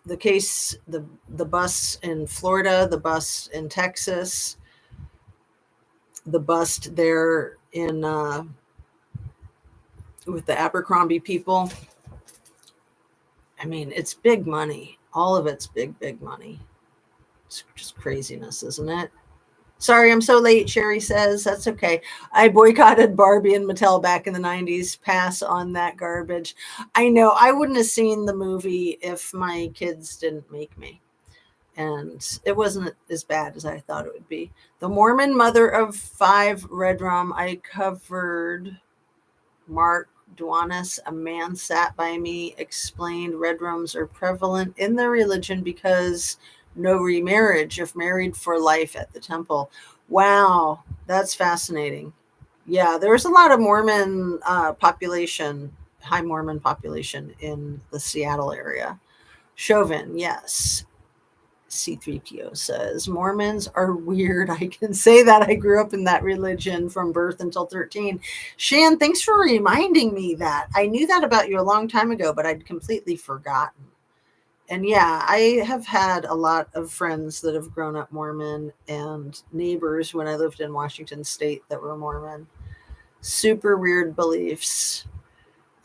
A: the case, the bus in Florida, the bus in Texas, the bust there in with the Abercrombie people. I mean, it's big money. All of it's big money. It's just craziness, isn't it? Sorry, I'm so late, Sherry says. That's okay. I boycotted Barbie and Mattel back in the 90s. Pass on that garbage. I know. I wouldn't have seen the movie if my kids didn't make me. And it wasn't as bad as I thought it would be. The Mormon mother of 5 Red Rum. I covered Mark Duanis. A man sat by me, explained red rums are prevalent in their religion because no remarriage if married for life at the temple. Wow, that's fascinating. Yeah, there's a lot of Mormon population, high Mormon population in the Seattle area. Chauvin, yes. C3PO says, Mormons are weird. I can say that. I grew up in that religion from birth until 13. Shan, thanks for reminding me that. I knew that about you a long time ago, but I'd completely forgotten. And yeah, I have had a lot of friends that have grown up Mormon and neighbors when I lived in Washington State that were Mormon. Super weird beliefs.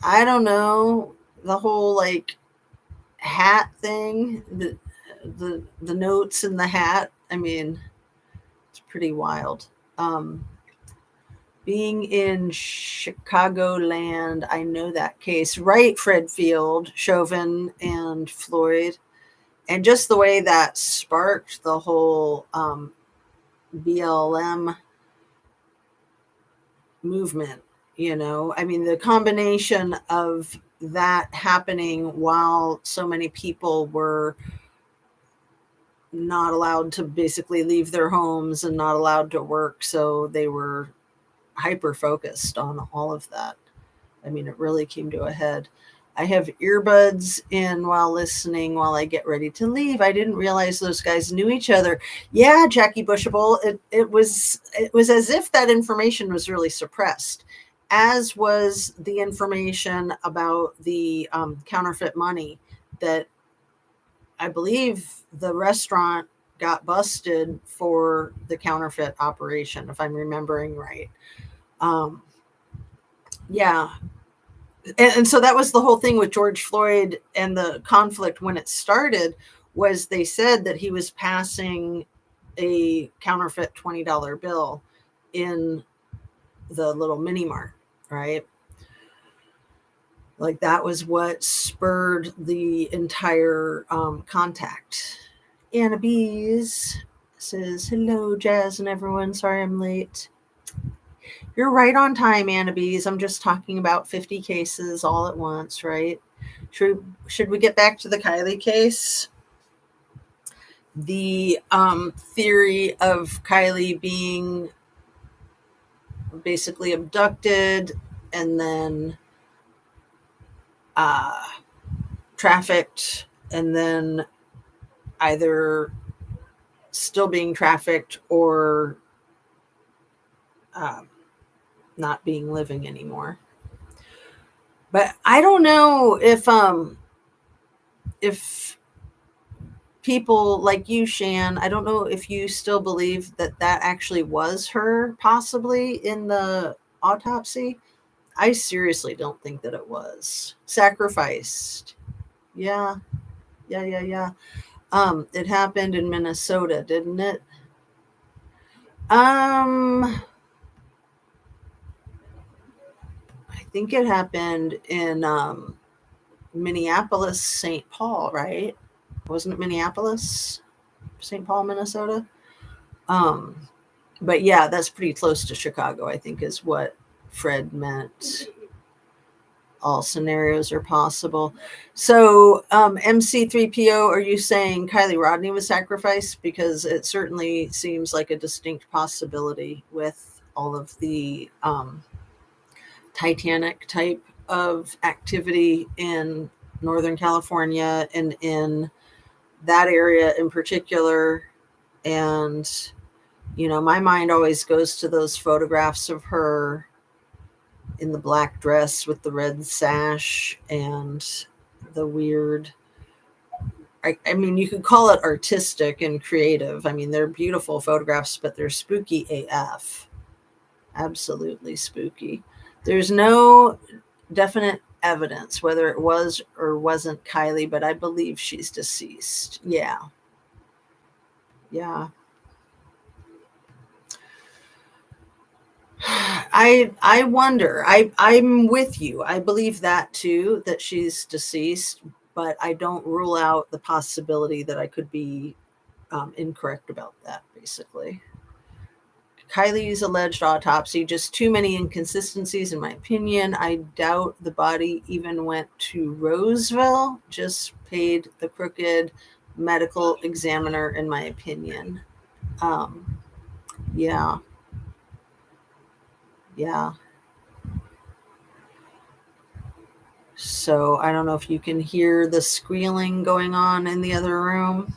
A: I don't know, the whole hat thing, the notes in the hat. I mean, it's pretty wild. Being in Chicagoland, I know that case. Right, Fred Field, Chauvin, and Floyd. And just the way that sparked the whole BLM movement, I mean, the combination of that happening while so many people were not allowed to basically leave their homes and not allowed to work. So they were hyper focused on all of that. I mean, it really came to a head. I have earbuds in while listening while I get ready to leave. I didn't realize those guys knew each other. Yeah, Jackie Bushable, it was as if that information was really suppressed, as was the information about the counterfeit money that I believe the restaurant got busted for the counterfeit operation, if I'm remembering right. Yeah. and so that was the whole thing with George Floyd and the conflict when it started, was they said that he was passing a counterfeit $20 bill in the little mini mart, right? Like that was what spurred the entire contact. Anna Bees says, hello, Jazz and everyone. Sorry I'm late. You're right on time, Anna Bees. I'm just talking about 50 cases all at once, right? Should we get back to the Kylie case? The theory of Kylie being basically abducted and then trafficked, and then either still being trafficked or not being living anymore. But I don't know if people like you, Shan, I don't know if you still believe that that actually was her possibly in the autopsy. I seriously don't think that it was sacrificed. Yeah. It happened in Minnesota, didn't it? I think it happened in Minneapolis, St. Paul, right? Wasn't it Minneapolis, St. Paul, Minnesota? But yeah, that's pretty close to Chicago, I think is what Fred meant. All scenarios are possible. So MC3PO, are you saying Kylie Rodney was sacrificed? Because it certainly seems like a distinct possibility with all of the Titanic type of activity in Northern California and in that area in particular. And, you know, my mind always goes to those photographs of her in the black dress with the red sash and the weird, I mean, you could call it artistic and creative. I mean, they're beautiful photographs, but they're spooky AF. Absolutely spooky. There's no definite evidence whether it was or wasn't Kylie, but I believe she's deceased. Yeah. I wonder. I'm with you. I believe that too, that she's deceased, but I don't rule out the possibility that I could be incorrect about that, basically. Kylie's alleged autopsy, just too many inconsistencies, in my opinion. I doubt the body even went to Roseville, just paid the crooked medical examiner, in my opinion. Yeah. So I don't know if you can hear the squealing going on in the other room.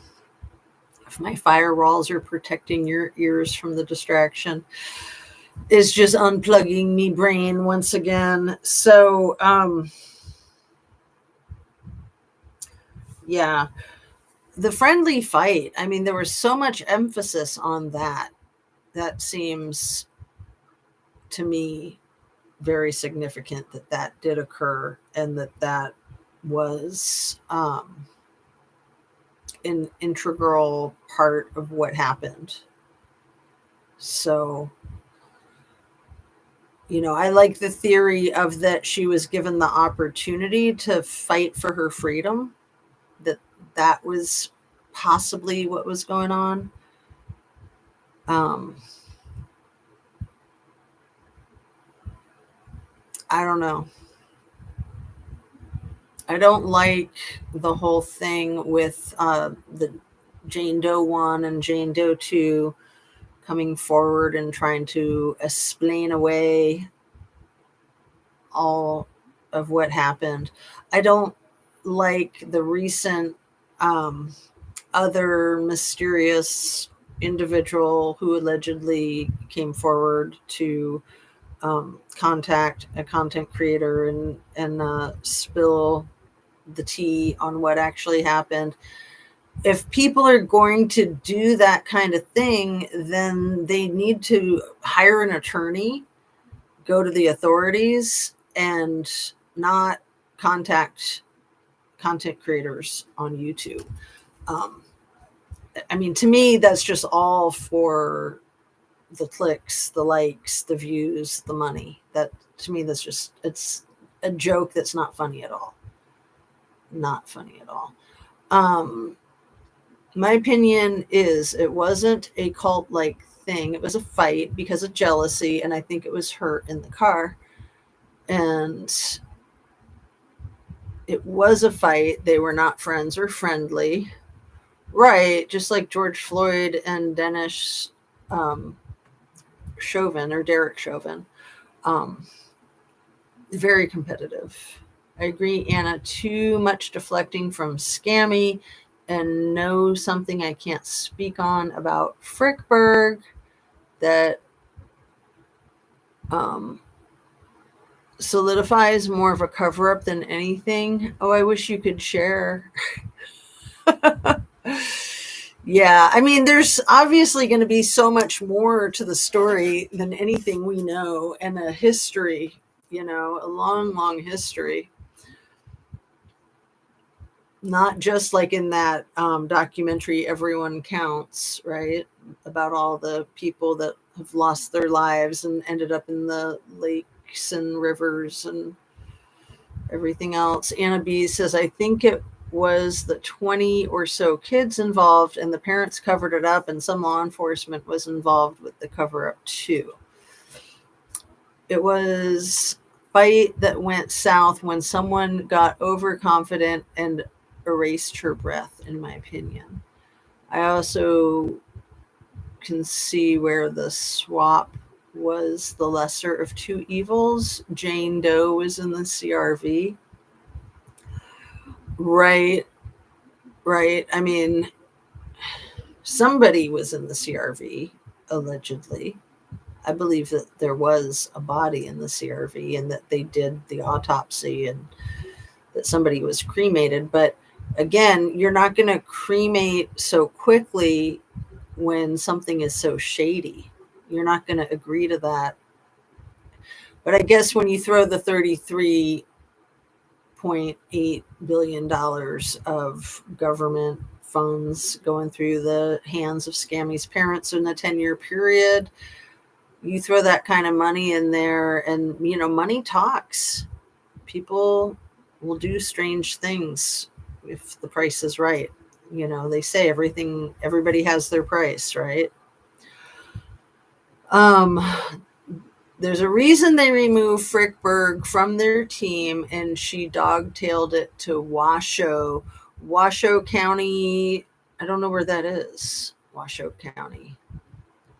A: If my firewalls are protecting your ears from the distraction, it's just unplugging me brain once again. So, yeah, the friendly fight. I mean, there was so much emphasis on that. That seems to me very significant that that did occur and that that was an integral part of what happened. So, you know, I like the theory of that she was given the opportunity to fight for her freedom, that that was possibly what was going on. I don't know. I don't like the whole thing with the Jane Doe 1 and Jane Doe 2 coming forward and trying to explain away all of what happened. I don't like the recent other mysterious individual who allegedly came forward to contact a content creator and spill the tea on what actually happened. If people are going to do that kind of thing, then they need to hire an attorney, go to the authorities, and not contact content creators on YouTube. Um, I mean, to me, that's just all for the clicks, the likes, the views, the money. That to me, that's just it's a joke that's not funny at all. Not funny at all. Um, my opinion is it wasn't a cult like thing. It was a fight because of jealousy, and I think it was her in the car. And it was a fight. They were not friends or friendly. Right, just like George Floyd and Dennis um, Chauvin or Derek Chauvin. Um, very competitive. I agree, Anna. Too much deflecting from Scammy and know something I can't speak on about Frickberg that um, solidifies more of a cover up than anything. Oh, I wish you could share. Yeah, I mean, there's obviously going to be so much more to the story than anything we know, and a history, a long, long history. Not just like in that documentary, Everyone Counts, right? About all the people that have lost their lives and ended up in the lakes and rivers and everything else. Anna B says, I think it was the 20 or so kids involved, and the parents covered it up, and some law enforcement was involved with the cover up too. It was fight that went south when someone got overconfident and erased her breath, in my opinion. I also can see where the swap was the lesser of two evils. Jane Doe was in the CRV. Right, right. I mean, somebody was in the CRV, allegedly. I believe that there was a body in the CRV and that they did the autopsy and that somebody was cremated. But again, you're not going to cremate so quickly when something is so shady. You're not going to agree to that. But I guess when you throw the $33.8 billion of government funds going through the hands of Scammy's parents in the 10-year period, you throw that kind of money in there, and money talks. People will do strange things if the price is right. They say everybody has their price, right? There's a reason they removed Frickberg from their team, and she dog-tailed it to Washoe County. I don't know where that is. Washoe County.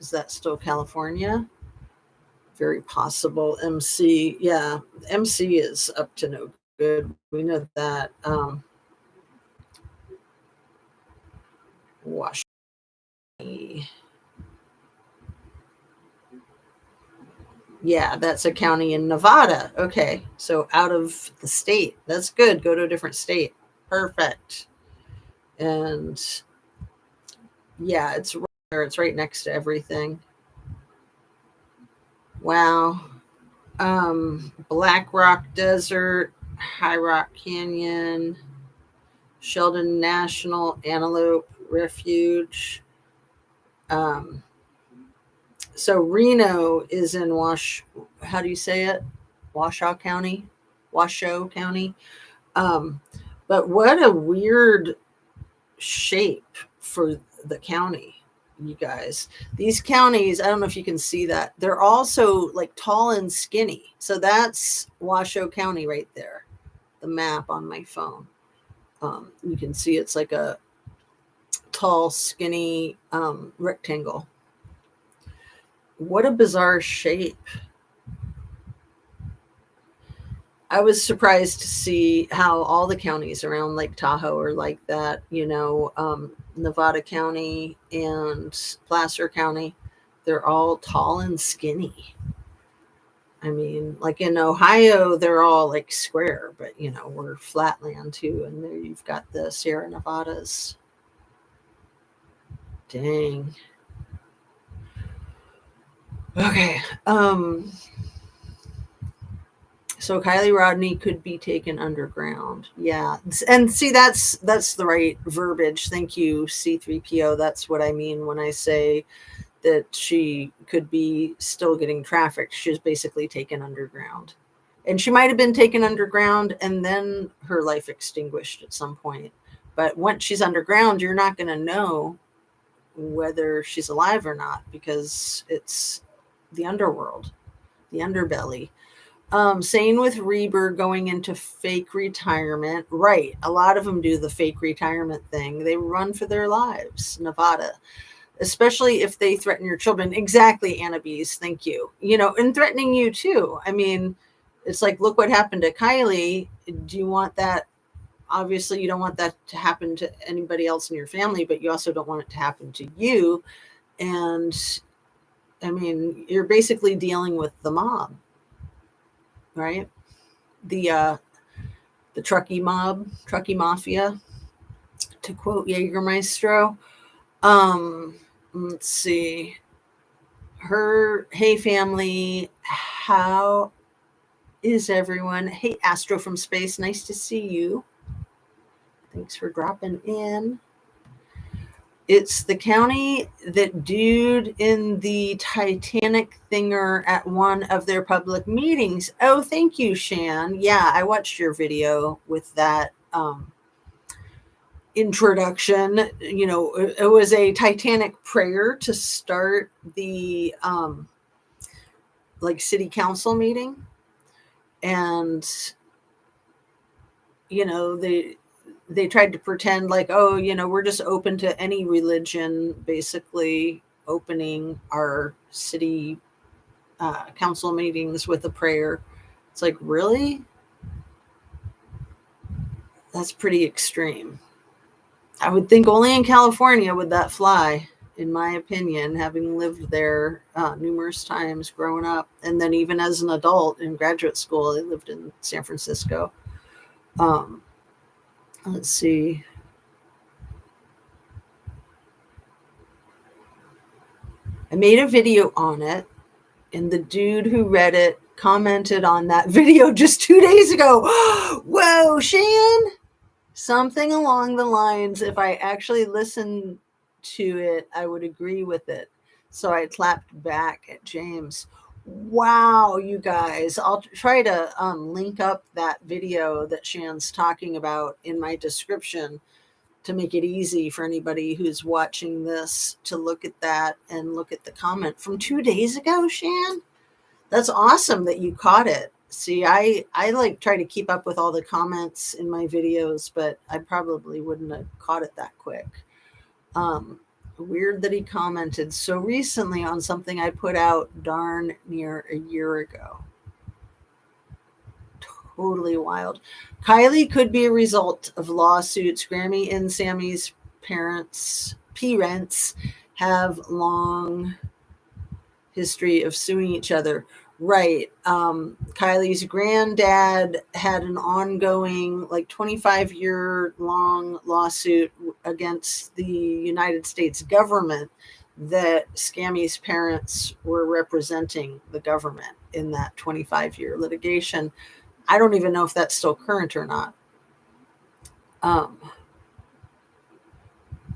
A: Is that still California? Very possible. MC. Yeah, MC is up to no good. We know that. Washoe. Yeah, that's a county in Nevada. Okay, so out of the state. That's good. Go to a different state. Perfect. And yeah, it's right there. It's right next to everything. Wow. Black Rock Desert, High Rock Canyon, Sheldon National Antelope Refuge. Um, so Reno is in how do you say it? Washoe County? Washoe County. Um, but what a weird shape for the county, you guys. These counties, I don't know if you can see that. They're also like tall and skinny. So that's Washoe County right there. The map on my phone. You can see it's like a tall, skinny rectangle. What a bizarre shape. I was surprised to see how all the counties around Lake Tahoe are like that. Nevada County and Placer County, they're all tall and skinny. I mean, like in Ohio, they're all like square, but we're flatland too. And there you've got the Sierra Nevadas. Dang. Okay. So Kylie Rodney could be taken underground. Yeah. And see, that's the right verbiage. Thank you, C3PO. That's what I mean when I say that she could be still getting trafficked. She was basically taken underground. And she might have been taken underground and then her life extinguished at some point. But once she's underground, you're not going to know whether she's alive or not, because it's the underworld, the underbelly. Same with Reber going into fake retirement. Right. A lot of them do the fake retirement thing. They run for their lives. Nevada, especially if they threaten your children. Exactly, Anna Bees. Thank you. And threatening you too. I mean, it's like, look what happened to Kylie. Do you want that? Obviously, you don't want that to happen to anybody else in your family, but you also don't want it to happen to you. And I mean, you're basically dealing with the mob, right? The truckie mob, truckie mafia, to quote Jägermeister. Let's see. Hey family, how is everyone? Hey Astro from space, nice to see you. Thanks for dropping in. It's the county that dude in the Titanic thinger at one of their public meetings. Oh, thank you, Shan. Yeah, I watched your video with that introduction. It was a Titanic prayer to start the city council meeting. And, they tried to pretend like, oh, we're just open to any religion, basically opening our city council meetings with a prayer. It's like, really? That's pretty extreme. I would think only in California would that fly, in my opinion, having lived there numerous times growing up. And then even as an adult in graduate school, I lived in San Francisco. Let's see. I made a video on it, and the dude who read it commented on that video just 2 days ago. Whoa, Shan! Something along the lines, if I actually listened to it, I would agree with it. So I clapped back at James. Wow, you guys. I'll try to link up that video that Shan's talking about in my description to make it easy for anybody who's watching this to look at that and look at the comment from 2 days ago, Shan. That's awesome that you caught it. See, I try to keep up with all the comments in my videos, but I probably wouldn't have caught it that quick. Weird that he commented so recently on something I put out darn near a year ago. Totally wild. Kylie could be a result of lawsuits. Grammy and Sammy's parents have long history of suing each other. Right. Kylie's granddad had an ongoing 25-year long lawsuit against the United States government that Scammy's parents were representing the government in that 25-year litigation. I don't even know if that's still current or not.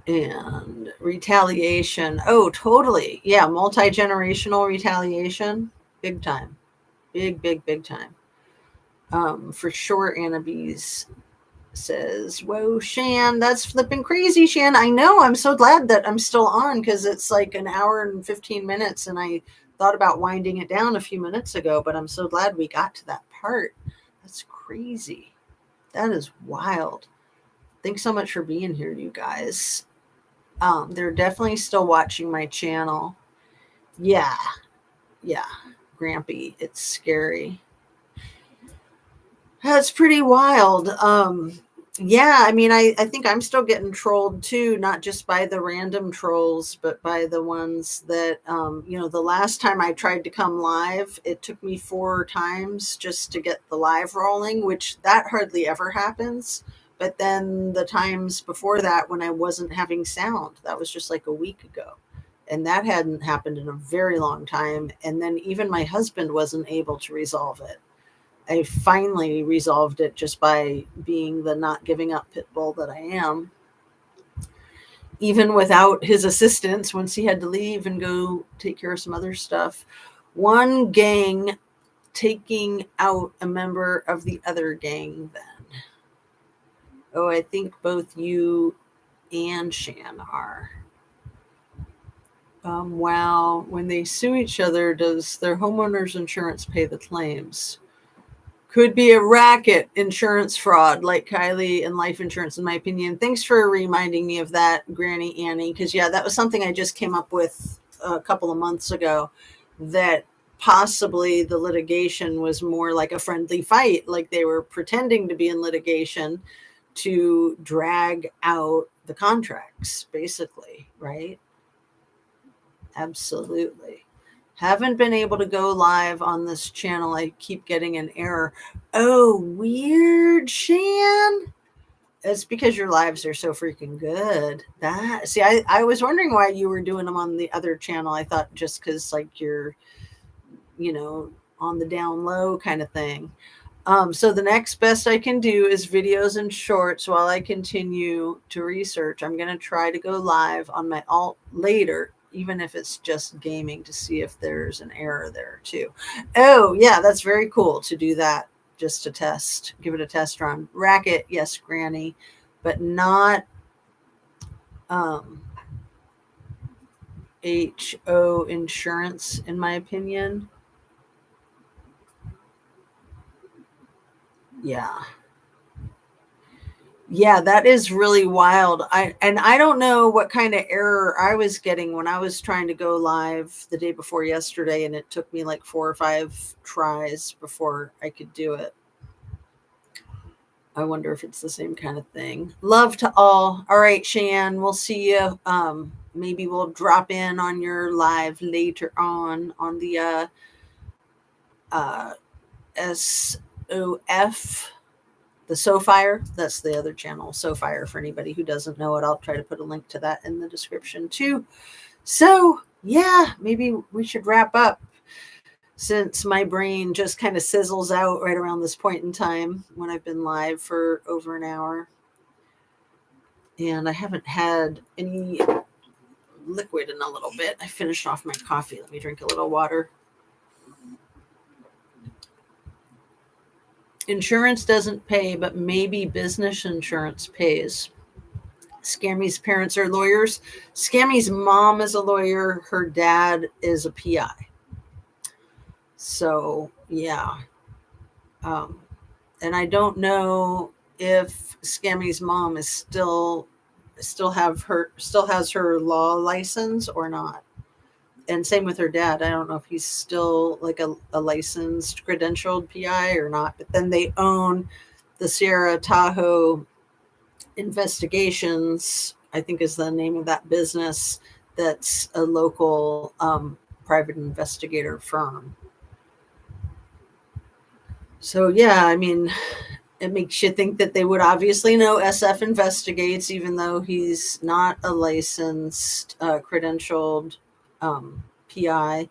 A: And retaliation. Oh, totally. Yeah, multi-generational retaliation. Big time. Big time. For sure, Anna Bees says, whoa, Shan, that's flipping crazy, Shan. I know. I'm so glad that I'm still on, because it's like an hour and 15 minutes, and I thought about winding it down a few minutes ago, but I'm so glad we got to that part. That's crazy. That is wild. Thanks so much for being here, you guys. They're definitely still watching my channel. Yeah. Grampy. It's scary. That's pretty wild. Yeah, I mean, I think I'm still getting trolled too, not just by the random trolls, but by the ones that, the last time I tried to come live, it took me 4 times just to get the live rolling, which that hardly ever happens. But then the times before that, when I wasn't having sound, that was just like a week ago. And that hadn't happened in a very long time. And then even my husband wasn't able to resolve it. I finally resolved it just by being the not giving up pit bull that I am. Even without his assistance, once he had to leave and go take care of some other stuff, one gang taking out a member of the other gang then. Oh, I think both you and Shan are. Wow. When they sue each other, does their homeowner's insurance pay the claims? Could be a racket insurance fraud like Kylie and life insurance, in my opinion. Thanks for reminding me of that, Granny Annie, because, yeah, that was something I just came up with a couple of months ago, that possibly the litigation was more like a friendly fight, like they were pretending to be in litigation to drag out the contracts, basically, right? Absolutely. Haven't been able to go live on this channel. I keep getting an error. Oh, weird, Shan. It's because your lives are so freaking good. I was wondering why you were doing them on the other channel. I thought just because like you're, on the down low kind of thing. So the next best I can do is videos and shorts while I continue to research. I'm going to try to go live on my alt later, even if it's just gaming, to see if there's an error there too. Oh, yeah, that's very cool to do that, just to test, give it a test run. Racket, yes, Granny, but not HO insurance, in my opinion. Yeah. Yeah, that is really wild. I don't know what kind of error I was getting when I was trying to go live the day before yesterday, and it took me like 4 or 5 tries before I could do it. I wonder if it's the same kind of thing. Love to all. All right, Shan, we'll see you. Maybe we'll drop in on your live later on the SOF. The SoFire, that's the other channel, SoFire, for anybody who doesn't know it. I'll try to put a link to that in the description too. So, yeah, maybe we should wrap up, since my brain just kind of sizzles out right around this point in time when I've been live for over an hour. And I haven't had any liquid in a little bit. I finished off my coffee. Let me drink a little water. Insurance doesn't pay, but maybe business insurance pays. Scammy's parents are lawyers. Scammy's mom is a lawyer. Her dad is a PI. So, yeah. And I don't know if Scammy's mom is still has her law license or not. And same with her dad. I don't know if he's still like a licensed, credentialed PI or not. But then they own the Sierra Tahoe Investigations, I think is the name of that business. That's a local private investigator firm. So, yeah, I mean, it makes you think that they would obviously know SF Investigates, even though he's not a licensed, credentialed PI.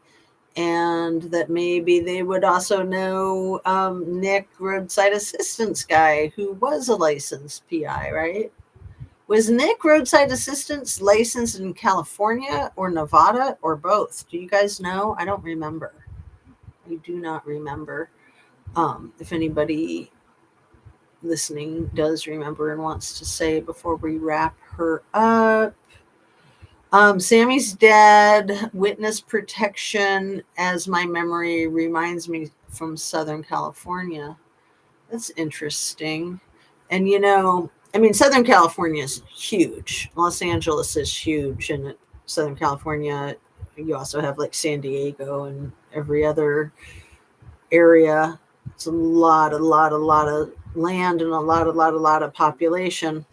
A: And that maybe they would also know Nick, roadside assistance guy, who was a licensed PI, right? Was Nick, roadside assistance, licensed in California or Nevada or both? Do you guys know? I don't remember. I do not remember. If anybody listening does remember and wants to say before we wrap her up. Sammy's dad, witness protection, as my memory reminds me, from Southern California. That's interesting. And Southern California is huge. Los Angeles is huge, and Southern California, you also have like San Diego and every other area. It's a lot of land and a lot of population.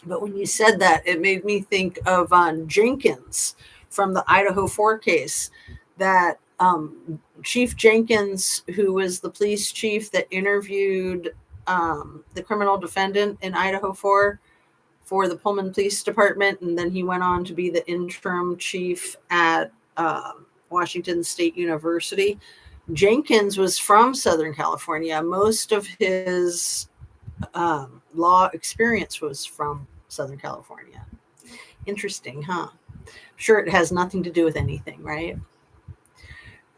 A: But when you said that, it made me think of Jenkins from the Idaho 4 case. That Chief Jenkins, who was the police chief that interviewed the criminal defendant in Idaho 4 for the Pullman Police Department, and then he went on to be the interim chief at Washington State University. Jenkins was from Southern California. Most of his law experience was from Southern California. Interesting, huh? Sure, it has nothing to do with anything, right?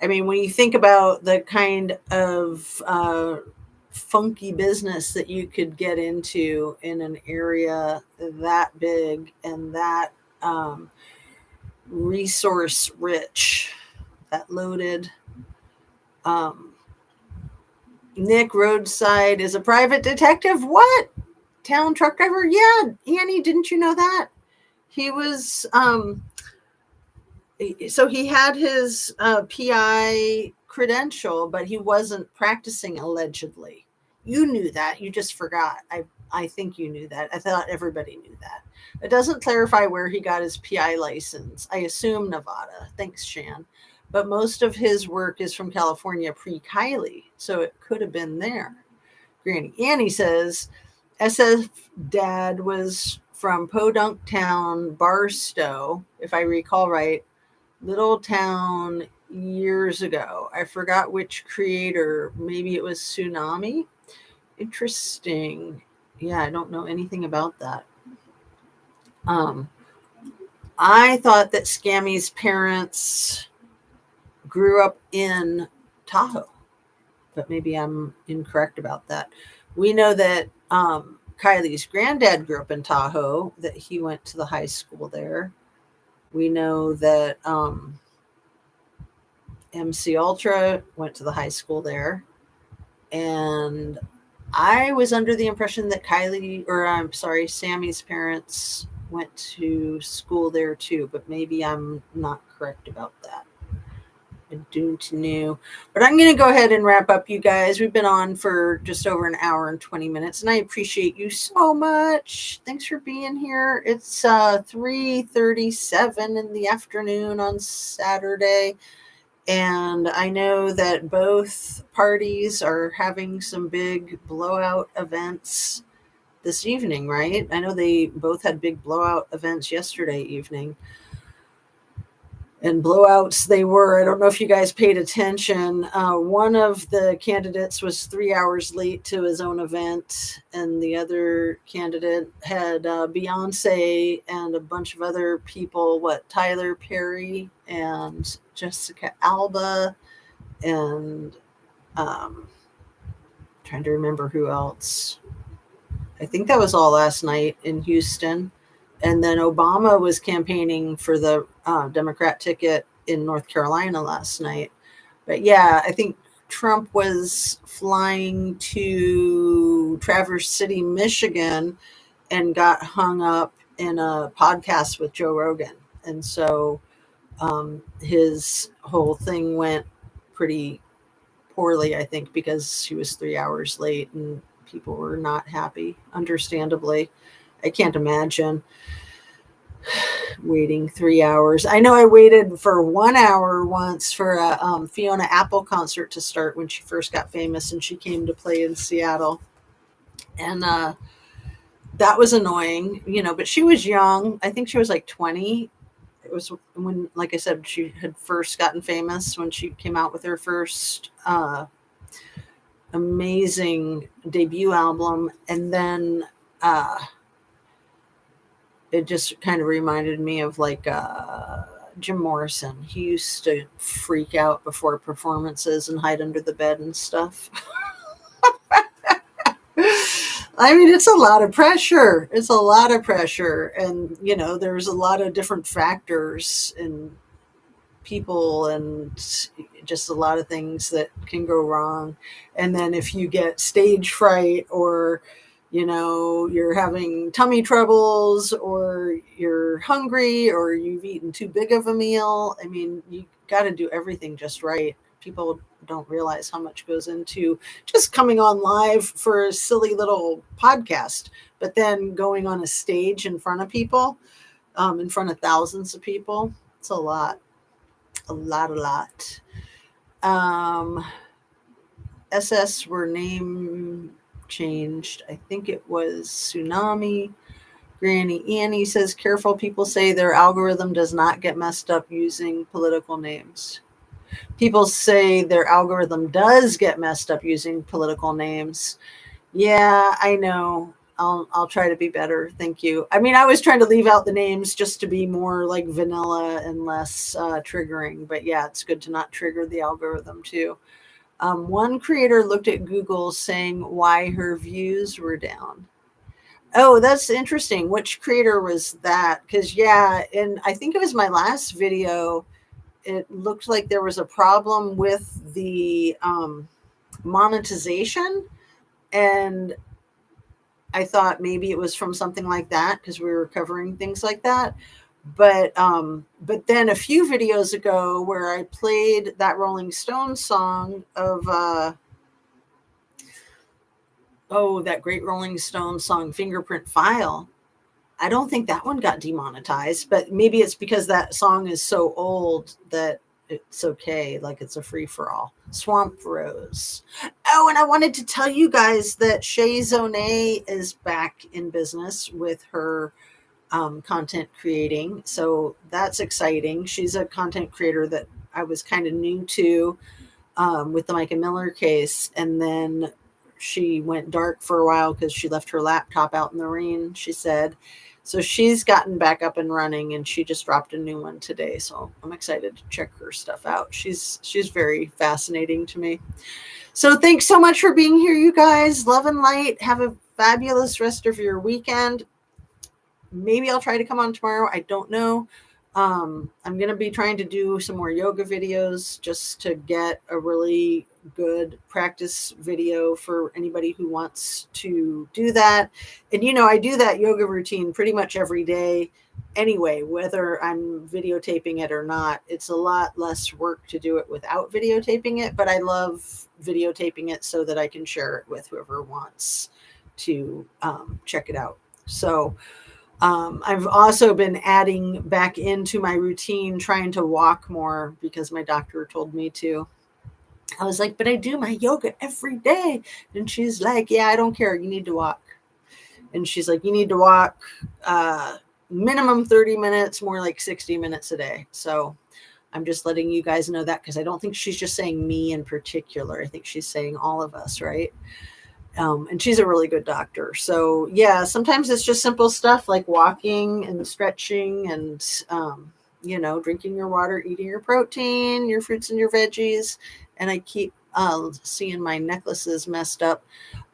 A: I mean, when you think about the kind of funky business that you could get into in an area that big and that um, resource rich, that loaded. Um, Nick Roadside is a private detective. What? Town truck driver? Yeah, Annie, didn't you know that? He was so he had his PI credential, but he wasn't practicing allegedly. You knew that. You just forgot. I think you knew that. I thought everybody knew that. It doesn't clarify where he got his PI license. I assume Nevada. Thanks, Shan. But most of his work is from California pre Kylie, so it could have been there. Granny Annie says SF dad was from Podunk Town, Barstow, if I recall right, little town years ago. I forgot which creator. Maybe it was Tsunami. Interesting. Yeah, I don't know anything about that. Um, I thought that Scammy's parents grew up in Tahoe, but maybe I'm incorrect about that. We know that Kylie's granddad grew up in Tahoe, that he went to the high school there. We know that MC Ultra went to the high school there. And I was under the impression that Kylie, or I'm sorry, Sammy's parents went to school there too, but maybe I'm not correct about that. I don't know. But I'm going to go ahead and wrap up, you guys. We've been on for just over an hour and 20 minutes, and I appreciate you so much. Thanks for being here. It's 3:37 in the afternoon on Saturday. And I know that both parties are having some big blowout events this evening, right? I know they both had big blowout events yesterday evening. And blowouts they were. I don't know if you guys paid attention. One of the candidates was 3 hours late to his own event, and the other candidate had Beyonce and a bunch of other people. Tyler Perry and Jessica Alba, and trying to remember who else. I think that was all last night in Houston. And then Obama was campaigning for the Democrat ticket in North Carolina last night. But yeah, I think Trump was flying to Traverse City, Michigan, and got hung up in a podcast with Joe Rogan. And so his whole thing went pretty poorly, I think, because he was 3 hours late and people were not happy, understandably. I can't imagine waiting 3 hours. I know I waited for 1 hour once for a Fiona Apple concert to start when she first got famous and she came to play in Seattle. And that was annoying, but she was young. I think she was like 20. It was when, like I said, she had first gotten famous when she came out with her first amazing debut album. And then it just kind of reminded me of like Jim Morrison. He used to freak out before performances and hide under the bed and stuff. I mean, it's a lot of pressure. It's a lot of pressure. And, there's a lot of different factors and people and just a lot of things that can go wrong. And then if you get stage fright or you're having tummy troubles or you're hungry or you've eaten too big of a meal. I mean, you got to do everything just right. People don't realize how much goes into just coming on live for a silly little podcast, but then going on a stage in front of people, in front of thousands of people. It's a lot. A lot. SS were name changed. I think it was Tsunami. Granny Annie says, careful, people say their algorithm does not get messed up using political names. People say their algorithm does get messed up using political names. Yeah, I know. I'll try to be better. Thank you. I mean, I was trying to leave out the names just to be more like vanilla and less triggering. But yeah, it's good to not trigger the algorithm too. One creator looked at Google saying why her views were down. Oh, that's interesting. Which creator was that? Because yeah, and I think it was my last video. It looked like there was a problem with the monetization, and I thought maybe it was from something like that because we were covering things like that. But then a few videos ago where I played that Rolling Stones song of that great Rolling Stones song Fingerprint File. I don't think that one got demonetized, but maybe it's because that song is so old that it's okay. Like it's a free for all. Swamp Rose. Oh, and I wanted to tell you guys that Shay Zone is back in business with her content creating. So that's exciting. She's a content creator that I was kind of new to with the Micah Miller case. And then she went dark for a while because she left her laptop out in the rain, she said. So she's gotten back up and running, and she just dropped a new one today. So I'm excited to check her stuff out. She's very fascinating to me. So thanks so much for being here, you guys. Love and light. Have a fabulous rest of your weekend. Maybe I'll try to come on tomorrow. I don't know. I'm going to be trying to do some more yoga videos just to get a really good practice video for anybody who wants to do that. And, I do that yoga routine pretty much every day anyway, whether I'm videotaping it or not. It's a lot less work to do it without videotaping it, but I love videotaping it so that I can share it with whoever wants to check it out. So, I've also been adding back into my routine, trying to walk more because my doctor told me to. I was like, but I do my yoga every day. And she's like, yeah, I don't care. You need to walk. And she's like, you need to walk minimum 30 minutes, more like 60 minutes a day. So I'm just letting you guys know that because I don't think she's just saying me in particular. I think she's saying all of us, right? And she's a really good doctor. So yeah, sometimes it's just simple stuff like walking and stretching and, drinking your water, eating your protein, your fruits and your veggies. And I keep seeing my necklaces messed up.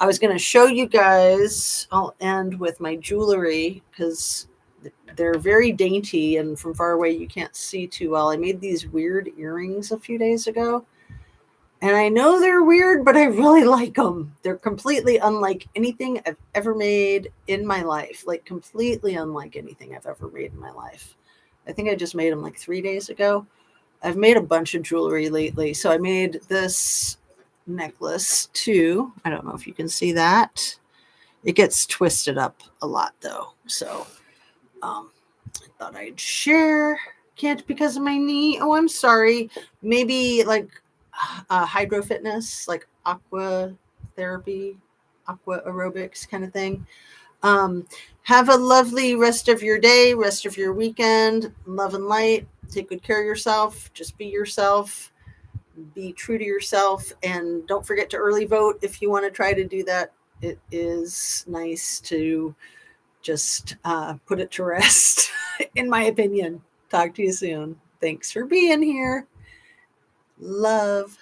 A: I was going to show you guys, I'll end with my jewelry because they're very dainty and from far away you can't see too well. I made these weird earrings a few days ago. And I know they're weird, but I really like them. They're completely unlike anything I've ever made in my life. Like completely unlike anything I've ever made in my life. I think I just made them like 3 days ago. I've made a bunch of jewelry lately. So I made this necklace too. I don't know if you can see that. It gets twisted up a lot though. So I thought I'd share. Can't because of my knee. Oh, I'm sorry. Maybe like hydro fitness, like aqua therapy, aqua aerobics kind of thing. Have a lovely rest of your day, rest of your weekend. Love and light. Take good care of yourself. Just be yourself. Be true to yourself. And don't forget to early vote if you want to try to do that. It is nice to just put it to rest, in my opinion. Talk to you soon. Thanks for being here. Love.